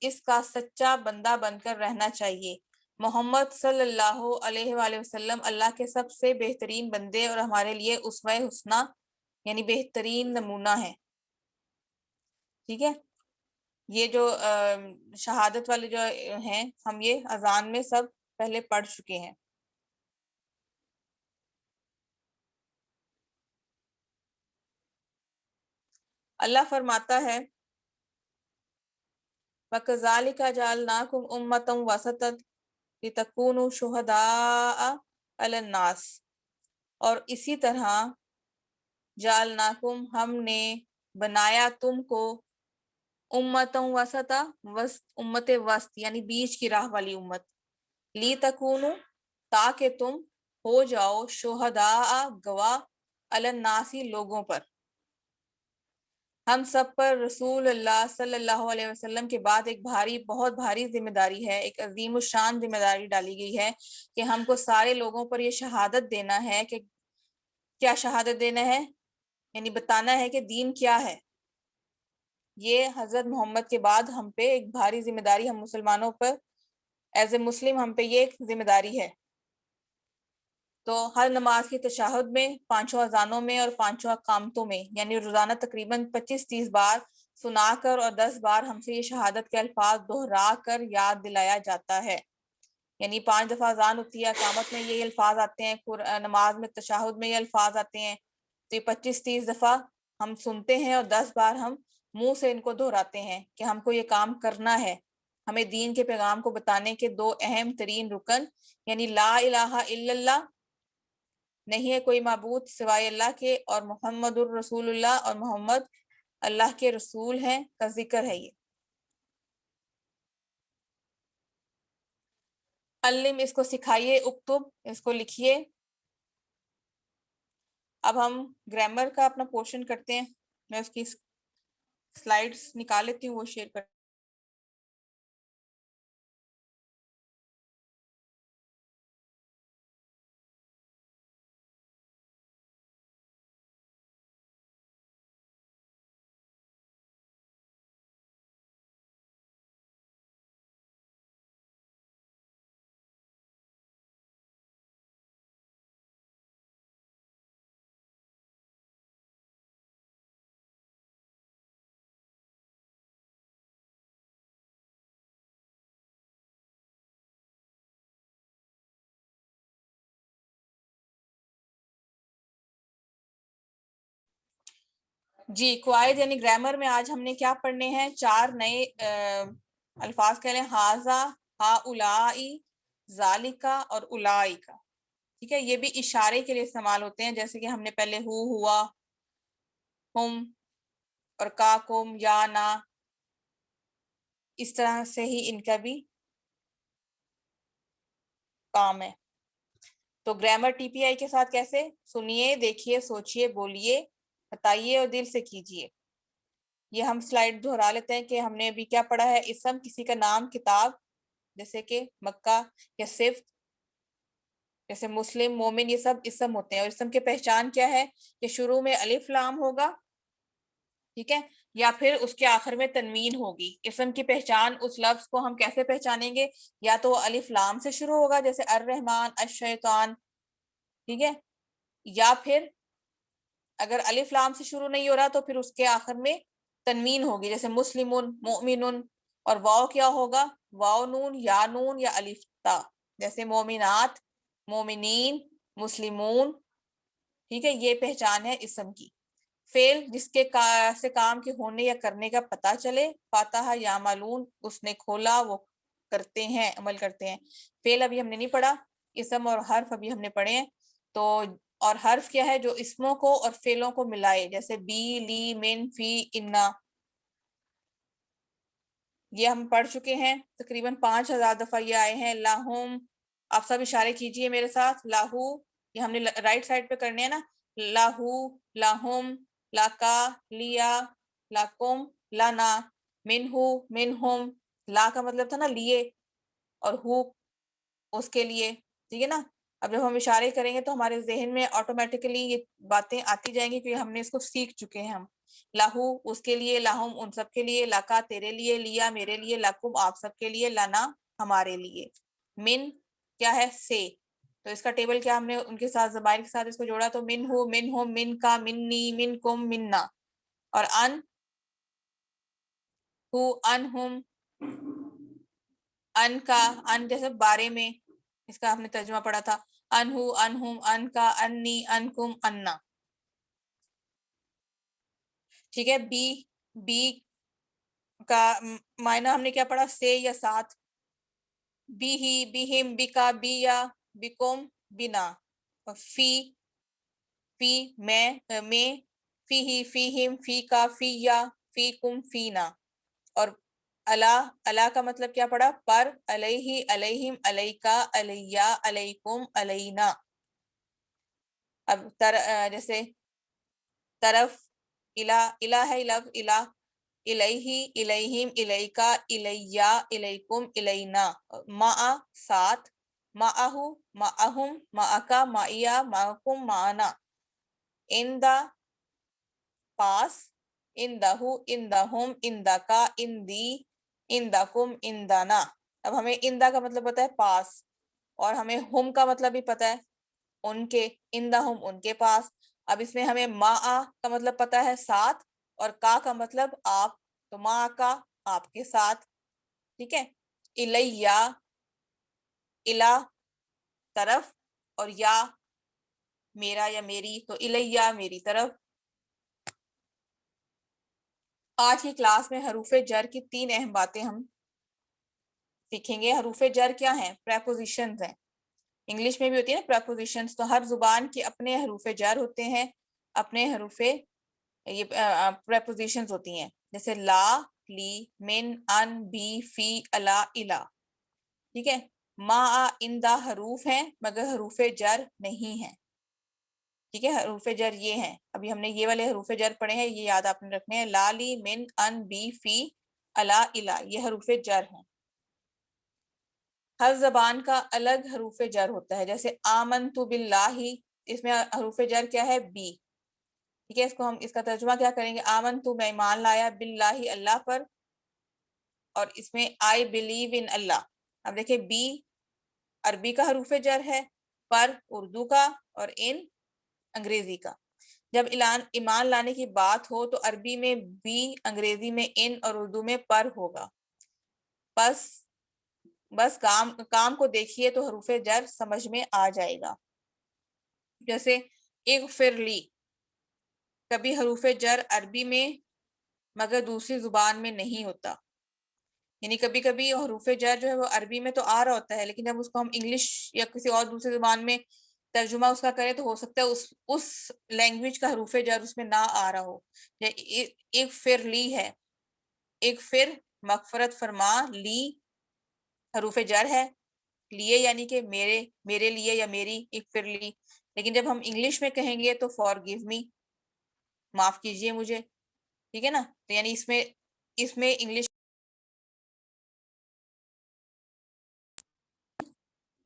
Speaker 1: اس کا سچا بندہ بن کر رہنا چاہیے۔ محمد صلی اللہ علیہ وآلہ وسلم اللہ کے سب سے بہترین بندے اور ہمارے لیے اسوہ حسنہ یعنی بہترین نمونہ ہے. ٹھیک ہے، یہ جو شہادت والے جو ہیں ہم یہ اذان میں سب پہلے پڑھ چکے ہیں. اللہ فرماتا ہے وَكَذَلِكَ جَعَلْنَاكُمْ أُمَّةً وَسَطًا لِتَكُونُوا شُهَدَاءَ عَلَى النَّاسِ، اور اسی طرح جعلناکم ہم نے بنایا تم کو امتوں وسطا، امت وسط یعنی بیچ کی راہ والی امت، لی تکونو تاکہ تم ہو جاؤ شہداء گواہ علی الناسی لوگوں پر. ہم سب پر رسول اللہ صلی اللہ علیہ وسلم کے بعد ایک بہت بھاری ذمہ داری ہے، ایک عظیم الشان ذمہ داری ڈالی گئی ہے کہ ہم کو سارے لوگوں پر یہ شہادت دینا ہے. کہ کیا شہادت دینا ہے؟ یعنی بتانا ہے کہ دین کیا ہے. یہ حضرت محمد کے بعد ہم پہ ایک بھاری ذمہ داری، ہم مسلمانوں پر ایز اے مسلم ہم پہ یہ ایک ذمہ داری ہے. تو ہر نماز کی تشہد میں، پانچوں اذانوں میں اور پانچوں اقامتوں میں یعنی روزانہ تقریباً 25-30 بار سنا کر اور 10 بار ہم سے یہ شہادت کے الفاظ دہرا کر یاد دلایا جاتا ہے. یعنی 5 دفعہ اذان ہوتی ہے، اقامت میں یہ الفاظ آتے ہیں، نماز میں تشہد میں یہ الفاظ آتے ہیں. تو یہ 25-30 دفعہ ہم سنتے ہیں اور 10 بار ہم منہ سے ان کو دہراتے ہیں کہ ہم کو یہ کام کرنا ہے. ہمیں دین کے پیغام کو بتانے کے 2 اہم ترین رکن یعنی لا الہ الا اللہ، نہیں ہے کوئی معبود سوائے اللہ کے، اور محمد الرسول اللہ، اور محمد اللہ کے رسول ہیں کا ذکر ہے. یہ علم، اس کو سکھائیے، اکتب، اس کو لکھیے. اب ہم گرامر کا اپنا پورشن کرتے ہیں. میں اس کی سلائیڈز نکال لیتی ہوں، وہ شیئر کر. جی، قواعد یعنی گرامر میں آج ہم نے کیا پڑھنے ہیں؟ 4 نئے الفاظ کہہ لیں، ہاذا، ہا اولائی، ذالکا اور اولائی کا. ٹھیک ہے، یہ بھی اشارے کے لیے استعمال ہوتے ہیں، جیسے کہ ہم نے پہلے ہوا، ہم اور کا، کم، یا، نا، اس طرح سے ہی ان کا بھی کام ہے. تو گرامر ٹی پی آئی کے ساتھ کیسے؟ سنیے، دیکھیے، سوچیے، بولیے، بتائیے اور دل سے کیجیے. یہ ہم سلائیڈ دہرا لیتے ہیں کہ ہم نے ابھی کیا پڑھا ہے. اسم، کسی کا نام، کتاب، جیسے کہ مکہ یا صفت، جیسے مسلم، مومن، یہ سب اسم ہوتے ہیں. اور اسم کی پہچان کیا ہے؟ کہ شروع میں الف لام ہوگا، ٹھیک ہے، یا پھر اس کے آخر میں تنوین ہوگی. اسم کی پہچان، اس لفظ کو ہم کیسے پہچانیں گے؟ یا تو الف لام سے شروع ہوگا جیسے الرحمن، الشیطان، ٹھیک ہے، یا پھر اگر الف لام سے شروع نہیں ہو رہا تو پھر اس کے آخر میں تنوین ہوگی جیسے مسلمون، مؤمنون. اور واو کیا ہوگا؟ واو نون، یا نون، یا الف تا، جیسے مومنات، مومنین، مسلمون. ٹھیک ہے، یہ پہچان ہے اسم کی. فعل، جس کے سے کام کے ہونے یا کرنے کا پتہ چلے. فاتحہ، یعملون، اس نے کھولا، وہ کرتے ہیں، عمل کرتے ہیں. فعل ابھی ہم نے نہیں پڑھا، اسم اور حرف ابھی ہم نے پڑھے ہیں. تو اور حرف کیا ہے؟ جو اسموں کو اور فعلوں کو ملائے، جیسے بی، لی، من، فی، انا. یہ ہم پڑھ چکے ہیں تقریباً 5000 دفعہ یہ آئے ہیں. لاہم، آپ سب اشارے کیجئے میرے ساتھ. لاہو، یہ ہم نے رائٹ سائڈ پہ کرنے ہیں نا. لاہو، لاہم، لاکا، لیا، لاکم، لانا، منہو، منہم. لا کا مطلب تھا نا لیے، اور ہو اس کے لیے. ٹھیک ہے نا. اب جب ہم اشارے کریں گے تو ہمارے ذہن میں آٹومیٹیکلی یہ باتیں آتی جائیں گی کیونکہ ہم نے اس کو سیکھ چکے ہیں. ہم لاہو اس کے لیے، لاہم ان سب کے لیے، لاکا تیرے لیے، لیا میرے لیے، لاکم آپ سب کے لیے، لانا ہمارے لیے. من کیا ہے سے، تو اس کا ٹیبل کیا ہم نے ان کے ساتھ ضمائر کے ساتھ اس کو جوڑا تو من ہو من ہو من کا منی من کم منا، اور ان ہو ان ہم ان کا ان جیسے بارے میں، اس کا ہم نے ترجمہ پڑھا تھا ان ہو ان ہم ان کا انی ان کم انا، ٹھیک ہے. بی بی کا معنی ہم نے کیا پڑھا سے یا ساتھ، بی ہی بی ہم بی کا بی یا بیکم بنا، فی فی میں فی ہی فی ہم فی کا فی یا فی کم فینا، اور اللہ کا مطلب کیا پڑا پر، علیہ علیہم علیکا علیہ علیکم علینا. اب جیسے طرف الہ ہے لفظ الہ، الیہ الیہم الیکا الیہ الیکم الینا، مع ساتھ، معہ معہم معکا معیہ معکم معنا، اندہ پاس، اندہ اندہم اندکا اندی اندکم اندنا. اب ہمیں اندہ کا مطلب پتا ہے پاس، اور ہمیں ہم کا مطلب بھی پتا ہے ان کے، اندہم ان کے پاس. اب اس میں ہمیں ما کا مطلب پتا ہے ساتھ، اور کا مطلب آپ، تو ما کا آپ کے ساتھ، ٹھیک ہے. الیہ الہ طرف، اور یا میرا یا میری، تو الیہ میری طرف. آج کی کلاس میں حروف جر کی 3 اہم باتیں ہم سیکھیں گے. حروف جر کیا ہیں؟ پریپوزیشنز ہیں. انگلش میں بھی ہوتی ہے نا پریپوزیشنز، تو ہر زبان کے اپنے حروف جر ہوتے ہیں، اپنے حروف یہ پریپوزیشنز ہوتی ہیں، جیسے لا، لی، من، ان، بی، فی، الا، الا، ٹھیک ہے. ما اندہ حروف ہیں مگر حروف جر نہیں ہیں، ٹھیک ہے. حروف جر یہ ہیں، ابھی ہم نے یہ والے حروف جر پڑھے ہیں، یہ یاد آپ نے رکھنے ہیں، لا، لی، من، ان، بی، فی، الا، الا، یہ حروف جر ہیں. ہر زبان کا الگ حروف جر ہوتا ہے، جیسے آمنت باللہ، اس میں حروف جر کیا ہے؟ بی، ٹھیک ہے. اس کو ہم اس کا ترجمہ کیا کریں گے؟ آمنت میں ایمان لایا، باللہ اللہ پر، اور اس میں آئی بلیو ان اللہ. اب دیکھیں بی عربی کا حروف جر ہے، پر اردو کا، اور ان انگریزی کا. جب ایمان لانے کی بات ہو تو عربی میں بی، انگریزی میں ان، اور اردو میں پر ہوگا. بس کام کو دیکھیے تو حروف جر سمجھ میں آ جائے گا. جیسے اغفر لی، کبھی حروف جر عربی میں مگر دوسری زبان میں نہیں ہوتا، یعنی کبھی کبھی حروف جر جو ہے وہ عربی میں تو آ رہا ہوتا ہے، لیکن جب اس کو ہم انگلش یا کسی اور دوسری زبان میں ترجمہ اس کا کریں تو ہو سکتا ہے اس لینگویج کا حروف جر اس میں نہ آ رہا ہو. اغفر لی ہے، اغفر مغفرت فرما، لی حروف جر ہے، لیے یعنی کہ میرے لیے یا میری، اغفر لی. لیکن جب ہم انگلش میں کہیں گے تو فار گیو می، معاف کیجئے مجھے، ٹھیک ہے نا. تو یعنی اس میں انگلش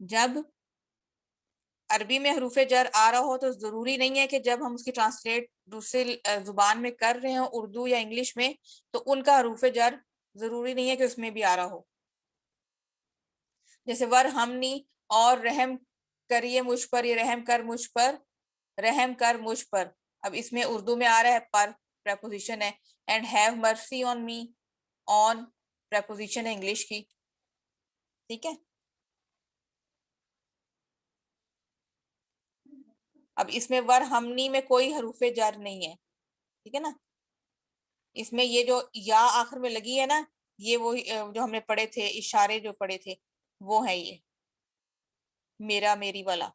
Speaker 1: جب عربی میں حروف جر آ رہا ہو تو ضروری نہیں ہے کہ جب ہم اس کی ٹرانسلیٹ دوسری زبان میں کر رہے ہوں، اردو یا انگلش میں، تو ان کا حروف جر ضروری نہیں ہے کہ اس میں بھی آ رہا ہو. جیسے ورحمنی، اور رحم کریے مجھ پر، یہ رحم کر مجھ پر، رحم کر مجھ پر. اب اس میں اردو میں آ رہا ہے پر، پریپوزیشن ہے. اینڈ ہیو مرسی آن می، آن پریپوزیشن ہے انگلش کی، ٹھیک ہے. اب اس میں ورحمنی میں کوئی حروف جر نہیں ہے، ٹھیک ہے نا. اس میں یہ جو یا آخر میں لگی ہے نا، یہ وہی جو ہم نے پڑھے تھے، اشارے جو پڑھے تھے وہ ہے یہ میرا میری والا.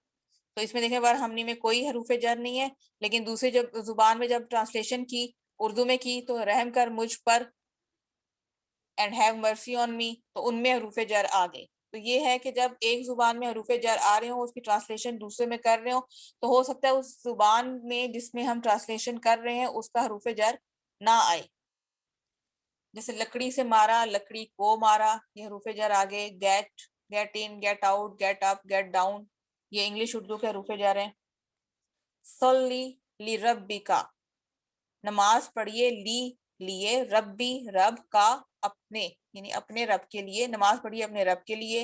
Speaker 1: تو اس میں دیکھیں ورحمنی میں کوئی حروف جر نہیں ہے، لیکن دوسری جب زبان میں جب ٹرانسلیشن کی، اردو میں کی، تو رحم کر مجھ پر، اینڈ ہیو مرسی آن می، تو ان میں حروف جر آ گئے. تو یہ ہے کہ جب ایک زبان میں حروف جر آ رہے ہوں، اس کی ٹرانسلیشن دوسرے میں کر رہے ہوں، تو ہو سکتا ہے اس زبان میں جس میں ہم ٹرانسلیشن کر رہے ہیں اس کا حروف جر نہ آئے. جیسے لکڑی سے مارا، لکڑی کو مارا، یہ حروف جر آگے. Get, get in, get out, get up, get down, یہ انگلش اردو کے حروف جر ہیں. صلی لربک، نماز پڑھیے، لی لیے، ربی رب کا، اپنے یعنی اپنے رب کے لیے، نماز پڑھیے اپنے رب کے لیے.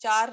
Speaker 1: 4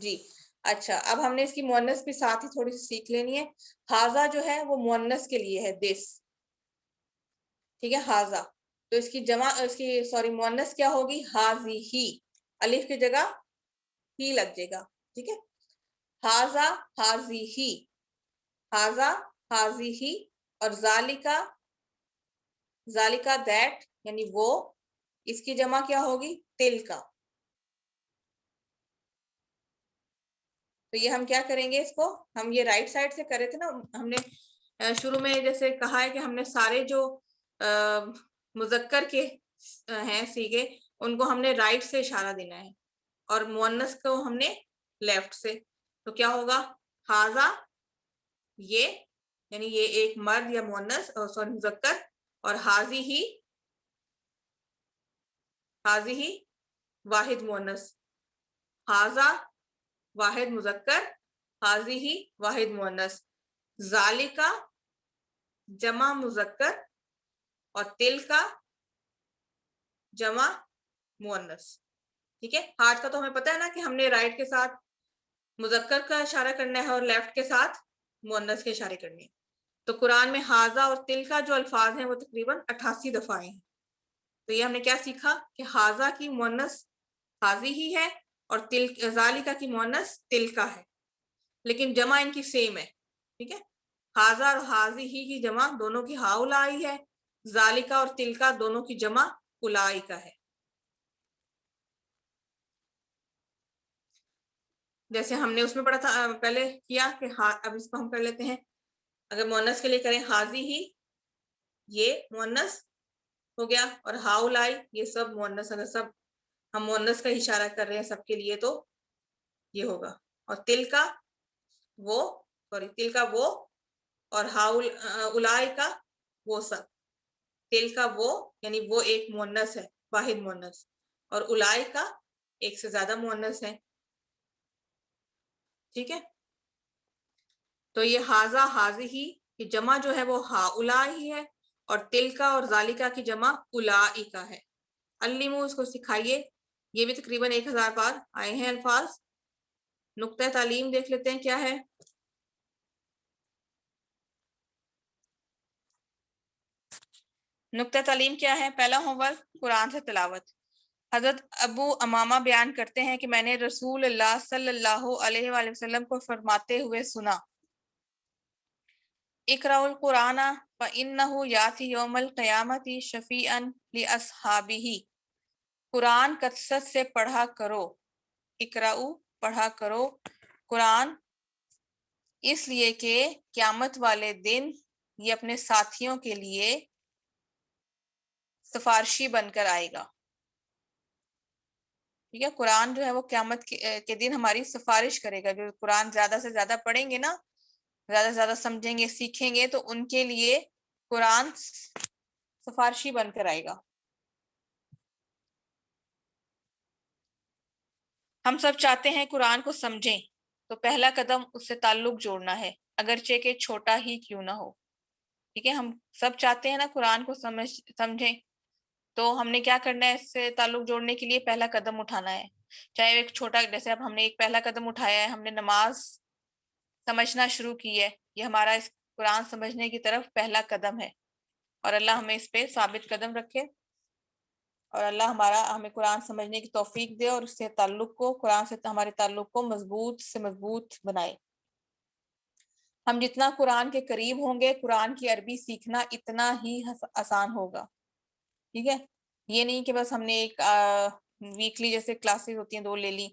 Speaker 1: جی اچھا، اب ہم نے اس کی مؤنث بھی ساتھ ہی تھوڑی سی سیکھ لینی ہے. ہاذا جو ہے وہ مؤنث کے لیے ہے دس، ٹھیک ہے. ہاذا تو اس کی جمع، اس کی سوری مؤنث کیا ہوگی؟ ہاذی ہی، الف کی جگہ ہی لگ جائے گا، ٹھیک ہے. ہاذا ہاذی ہی، ہاذا ہاذی ہی. اور ذالکا، ذالکا دیٹ یعنی وہ، اس کی جمع کیا ہوگی؟ تل کا. تو یہ ہم کیا کریں گے، اس کو ہم یہ رائٹ سائڈ سے کرے تھے نا. ہم نے شروع میں جیسے کہا ہے کہ ہم نے سارے جو مذکر کے ہیں سیگے ان کو ہم نے رائٹ سے اشارہ دینا ہے، اور مؤنث کو ہم نے لیفٹ سے. تو کیا ہوگا؟ ہاذا یہ، یعنی یہ ایک مرد یا مؤنث سوری مذکر، اور حاضی ہی، حاضی ہی واحد مؤنث. ہاذا واحد مذکر، حاضی ہی واحد مؤنث. ذالکا جمع مذکر، اور تل کا جمع مؤنث. ٹھیک ہے. آج کا تو ہمیں پتہ ہے نا کہ ہم نے رائٹ کے ساتھ مذکر کا اشارہ کرنا ہے اور لیفٹ کے ساتھ مؤنث کے اشارے کرنے ہیں. تو قرآن میں ہاذا اور تل کا جو الفاظ ہیں وہ تقریباً 88 دفعہ آئے ہیں. تو یہ ہم نے کیا سیکھا کہ ہاذا کی مؤنث حاضی ہی ہے، اور ذالکا کی مؤنث تل کا ہے، لیکن جمع ان کی سیم ہے. ٹھیک ہے. ہاذا اور حاضی ہی کی جمع دونوں کی ہاؤلائی ہے، ذالکا اور تل کا دونوں کی جمع الائی کا ہے. جیسے ہم نے اس میں پڑھا تھا پہلے کیا کہ اب اس کو ہم کر لیتے ہیں. اگر مؤنث کے لیے کریں حاضی ہی، یہ مؤنث ہو گیا، اور ہاؤلائی یہ سب مؤنث. اگر سب ہم مؤنث کا اشارہ کر رہے ہیں سب کے لیے تو یہ ہوگا. اور تل کا وہ، سوری تل کا وہ، اور الائی کا وہ سب. تل کا وہ یعنی وہ ایک مؤنث ہے، واحد مؤنث، اور الائی کا ایک سے زیادہ مؤنث ہے. ٹھیک ہے. تو یہ ہاذا حاضی ہی کی جمع جو ہے وہ ہاؤلائی ہے، اور تل کا اور ذالکا کی جمع الائی کا ہے. علمو اس کو سکھائیے. یہ بھی تقریباً 1000 بار آئے ہیں الفاظ. نقطہ تعلیم دیکھ لیتے ہیں کیا ہے. نقطہ تعلیم کیا ہے؟ پہلا ہوم ورک قرآن سے تلاوت. حضرت ابو امامہ بیان کرتے ہیں کہ میں نے رسول اللہ صلی اللہ علیہ وآلہ وسلم کو فرماتے ہوئے سنا، اقرأ القرآن فإنہ یاتی یوم القیامت شفیعا لأصحابہ. قرآن کثرت سے پڑھا کرو. اقرأ پڑھا کرو قرآن، اس لیے کہ قیامت والے دن یہ اپنے ساتھیوں کے لیے سفارشی بن کر آئے گا. ٹھیک ہے. قرآن جو ہے وہ قیامت کے دن ہماری سفارش کرے گا. جو قرآن زیادہ سے زیادہ پڑھیں گے نا، زیادہ سے زیادہ سمجھیں گے سیکھیں گے، تو ان کے لیے قرآن سفارشی بن کر آئے گا. ہم سب چاہتے ہیں قرآن کو سمجھیں، تو پہلا قدم اس سے تعلق جوڑنا ہے، اگرچہ کہ چھوٹا ہی کیوں نہ ہو. ٹھیک ہے. ہم سب چاہتے ہیں نا قرآن کو سمجھیں، تو ہم نے کیا کرنا ہے؟ اس سے تعلق جوڑنے کے لیے پہلا قدم اٹھانا ہے. چاہے ایک چھوٹا، جیسے اب ہم نے ایک پہلا قدم اٹھایا ہے، ہم نے نماز سمجھنا شروع کی ہے. یہ ہمارا اس قرآن سمجھنے کی طرف پہلا قدم ہے، اور اللہ ہمیں اس پہ ثابت قدم رکھے، اور اللہ ہمیں قرآن سمجھنے کی توفیق دے، اور اس سے تعلق کو، قرآن سے ہمارے تعلق کو مضبوط سے مضبوط بنائے. ہم جتنا قرآن کے قریب ہوں گے، قرآن کی عربی سیکھنا اتنا ہی آسان ہوگا. ٹھیک ہے. یہ نہیں کہ بس ہم نے ایک ویکلی جیسے کلاسز ہوتی ہیں 2 لے لی،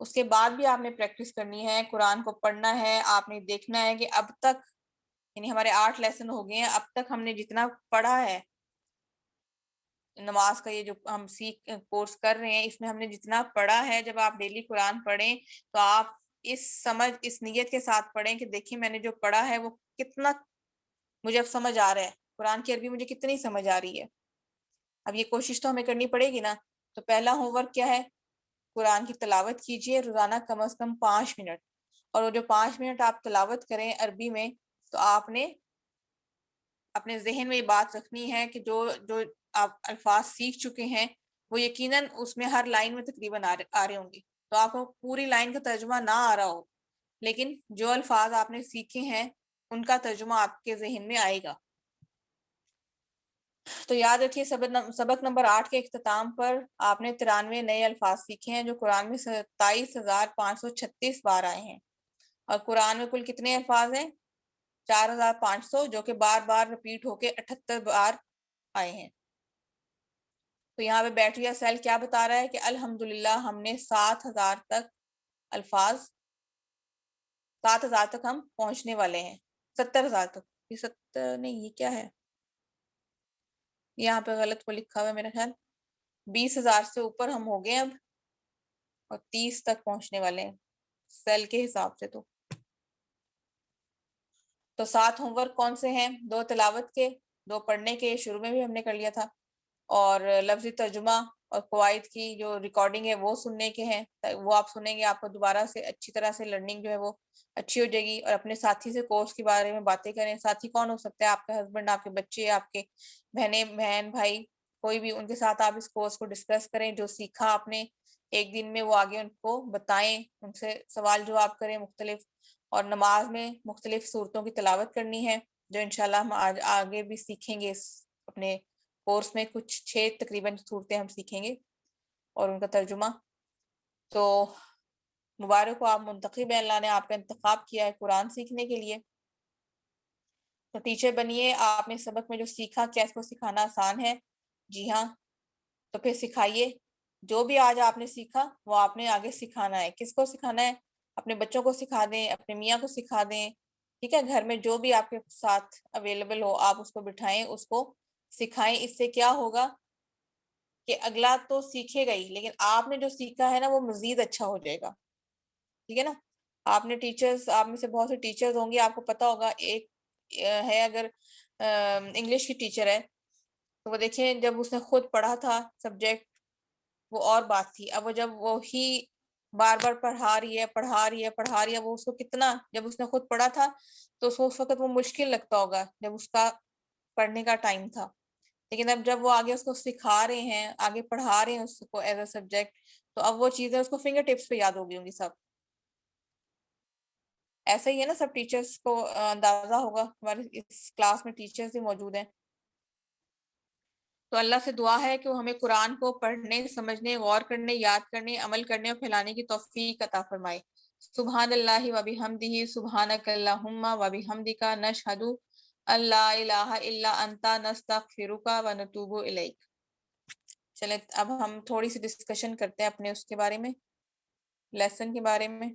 Speaker 1: اس کے بعد بھی آپ نے پریکٹس کرنی ہے، قرآن کو پڑھنا ہے. آپ نے دیکھنا ہے کہ اب تک، یعنی ہمارے 8 لیسن ہو گئے ہیں، اب تک ہم نے جتنا پڑھا ہے نماز کا، یہ جو ہم کورس کر رہے ہیں، اس میں ہم نے جتنا پڑھا ہے، جب آپ ڈیلی قرآن پڑھیں تو آپ اس نیت کے ساتھ پڑھیں کہ دیکھیں میں نے جو پڑھا ہے وہ کتنا مجھے اب سمجھ آ رہا ہے، قرآن کی عربی مجھے کتنی سمجھ آ رہی ہے. اب یہ کوشش تو ہمیں کرنی پڑے گی نا. تو پہلا ہوم ورک کیا ہے؟ قرآن کی تلاوت کیجئے روزانہ کم از کم 5 منٹ. اور وہ جو 5 منٹ آپ تلاوت کریں عربی میں، تو آپ نے اپنے ذہن میں یہ بات رکھنی ہے کہ جو آپ الفاظ سیکھ چکے ہیں وہ یقیناً اس میں ہر لائن میں تقریباً آ رہے ہوں گے. تو آپ کو پوری لائن کا ترجمہ نہ آ رہا ہو، لیکن جو الفاظ آپ نے سیکھے ہیں ان کا ترجمہ آپ کے ذہن میں آئے گا. تو یاد رکھیے سبق نمبر 8 کے اختتام پر آپ نے 93 نئے الفاظ سیکھے ہیں جو قرآن میں 27,536 بار آئے ہیں. اور قرآن میں کل کتنے الفاظ ہیں؟ 4,500، جو کہ بار بار رپیٹ ہو کے 78 بار آئے ہیں. تو یہاں پہ بیٹری یا سیل کیا بتا رہا ہے کہ الحمدللہ ہم نے 7,000 تک الفاظ، 7,000 تک ہم پہنچنے والے ہیں. 70,000 تک، یہ 70 نہیں، یہ کیا ہے، یہاں پہ غلط کو لکھا ہوا ہے میرا خیال. 20,000 سے اوپر ہم ہو گئے اب، اور 30 تک پہنچنے والے ہیں سیل کے حساب سے. تو 7 ہوم ورک کون سے ہیں؟ 2 تلاوت کے، 2 پڑھنے کے، شروع میں بھی ہم نے کر لیا تھا، اور لفظی ترجمہ اور قواعد کی جو ریکارڈنگ ہے وہ سننے کے ہیں. وہ آپ سنیں گے، آپ کو دوبارہ سے اچھی طرح سے لرننگ جو ہے وہ اچھی ہو جائے گی. اور اپنے ساتھی سے کورس کے بارے میں باتیں کریں. ساتھی کون ہو سکتا ہے؟ آپ کے ہسبینڈ، آپ کے بچے، آپ کے بہن بھائی، کوئی بھی، ان کے ساتھ آپ اس کورس کو ڈسکس کریں. جو سیکھا آپ نے ایک دن میں وہ آگے ان کو بتائیں، ان سے سوال جواب کریں مختلف. اور نماز میں مختلف صورتوں کی تلاوت کرنی ہے، جو انشاءاللہ ہم آگے بھی سیکھیں گے. اس اپنے کورس میں کچھ 6 تقریباً صورتیں ہم سیکھیں گے اور ان کا ترجمہ. تو مبارک ہو، آپ منتخب ہیں، اللہ نے آپ کا انتخاب کیا ہے قرآن سیکھنے کے لیے. تو ٹیچر بنیے. آپ نے سبق میں جو سیکھا، کیا اس کو سکھانا آسان ہے؟ جی ہاں. تو پھر سکھائیے. جو بھی آج آپ نے سیکھا وہ آپ نے آگے سکھانا ہے. کس کو سکھانا ہے؟ اپنے بچوں کو سکھا دیں، اپنے میاں کو سکھا دیں. ٹھیک ہے، گھر میں جو بھی آپ کے ساتھ اویلیبل ہو آپ اس کو بٹھائیں، اس کو سکھائیں. اس سے کیا ہوگا کہ اگلا تو سیکھے گا ہی، لیکن آپ نے جو سیکھا ہے نا وہ مزید اچھا ہو جائے گا. ٹھیک ہے نا. آپ نے ٹیچرز، آپ میں سے بہت سے ٹیچرز ہوں گے، آپ کو پتا ہوگا. ایک ہے، اگر انگلش کی ٹیچر ہے تو وہ دیکھیں جب اس نے خود پڑھا تھا سبجیکٹ وہ اور بات تھی. اب وہ جب وہی بار بار پڑھا رہی ہے، وہ اس کو کتنا، جب اس نے خود پڑھا تھا تو اس کو اس وقت وہ مشکل لگتا ہوگا جب اس کا پڑھنے کا ٹائم تھا. لیکن اب جب وہ آگے اس کو سکھا رہے ہیں، آگے پڑھا رہے ہیں اس کو ایز اے سبجیکٹ، تو اب وہ چیزیں اس کو فنگر ٹپس پہ یاد ہو گئی ہوں گی سب. ایسا ہی ہے نا، سب ٹیچرز کو اندازہ ہوگا، ہمارے اس کلاس میں ٹیچرز بھی موجود ہیں. تو اللہ سے دعا ہے کہ وہ ہمیں قرآن کو پڑھنے، سمجھنے، غور کرنے، یاد کرنے، عمل کرنے اور پھیلانے کی توفیق عطا فرمائے. سبحان اللہ و بحمدہ، سبحانک اللہم و بحمدک، نشہد ان لا الہ الا انت، نستغفرک و نتوب الیک. چلیں اب ہم تھوڑی سی ڈسکشن کرتے ہیں اپنے اس کے بارے میں، لیسن کے بارے میں.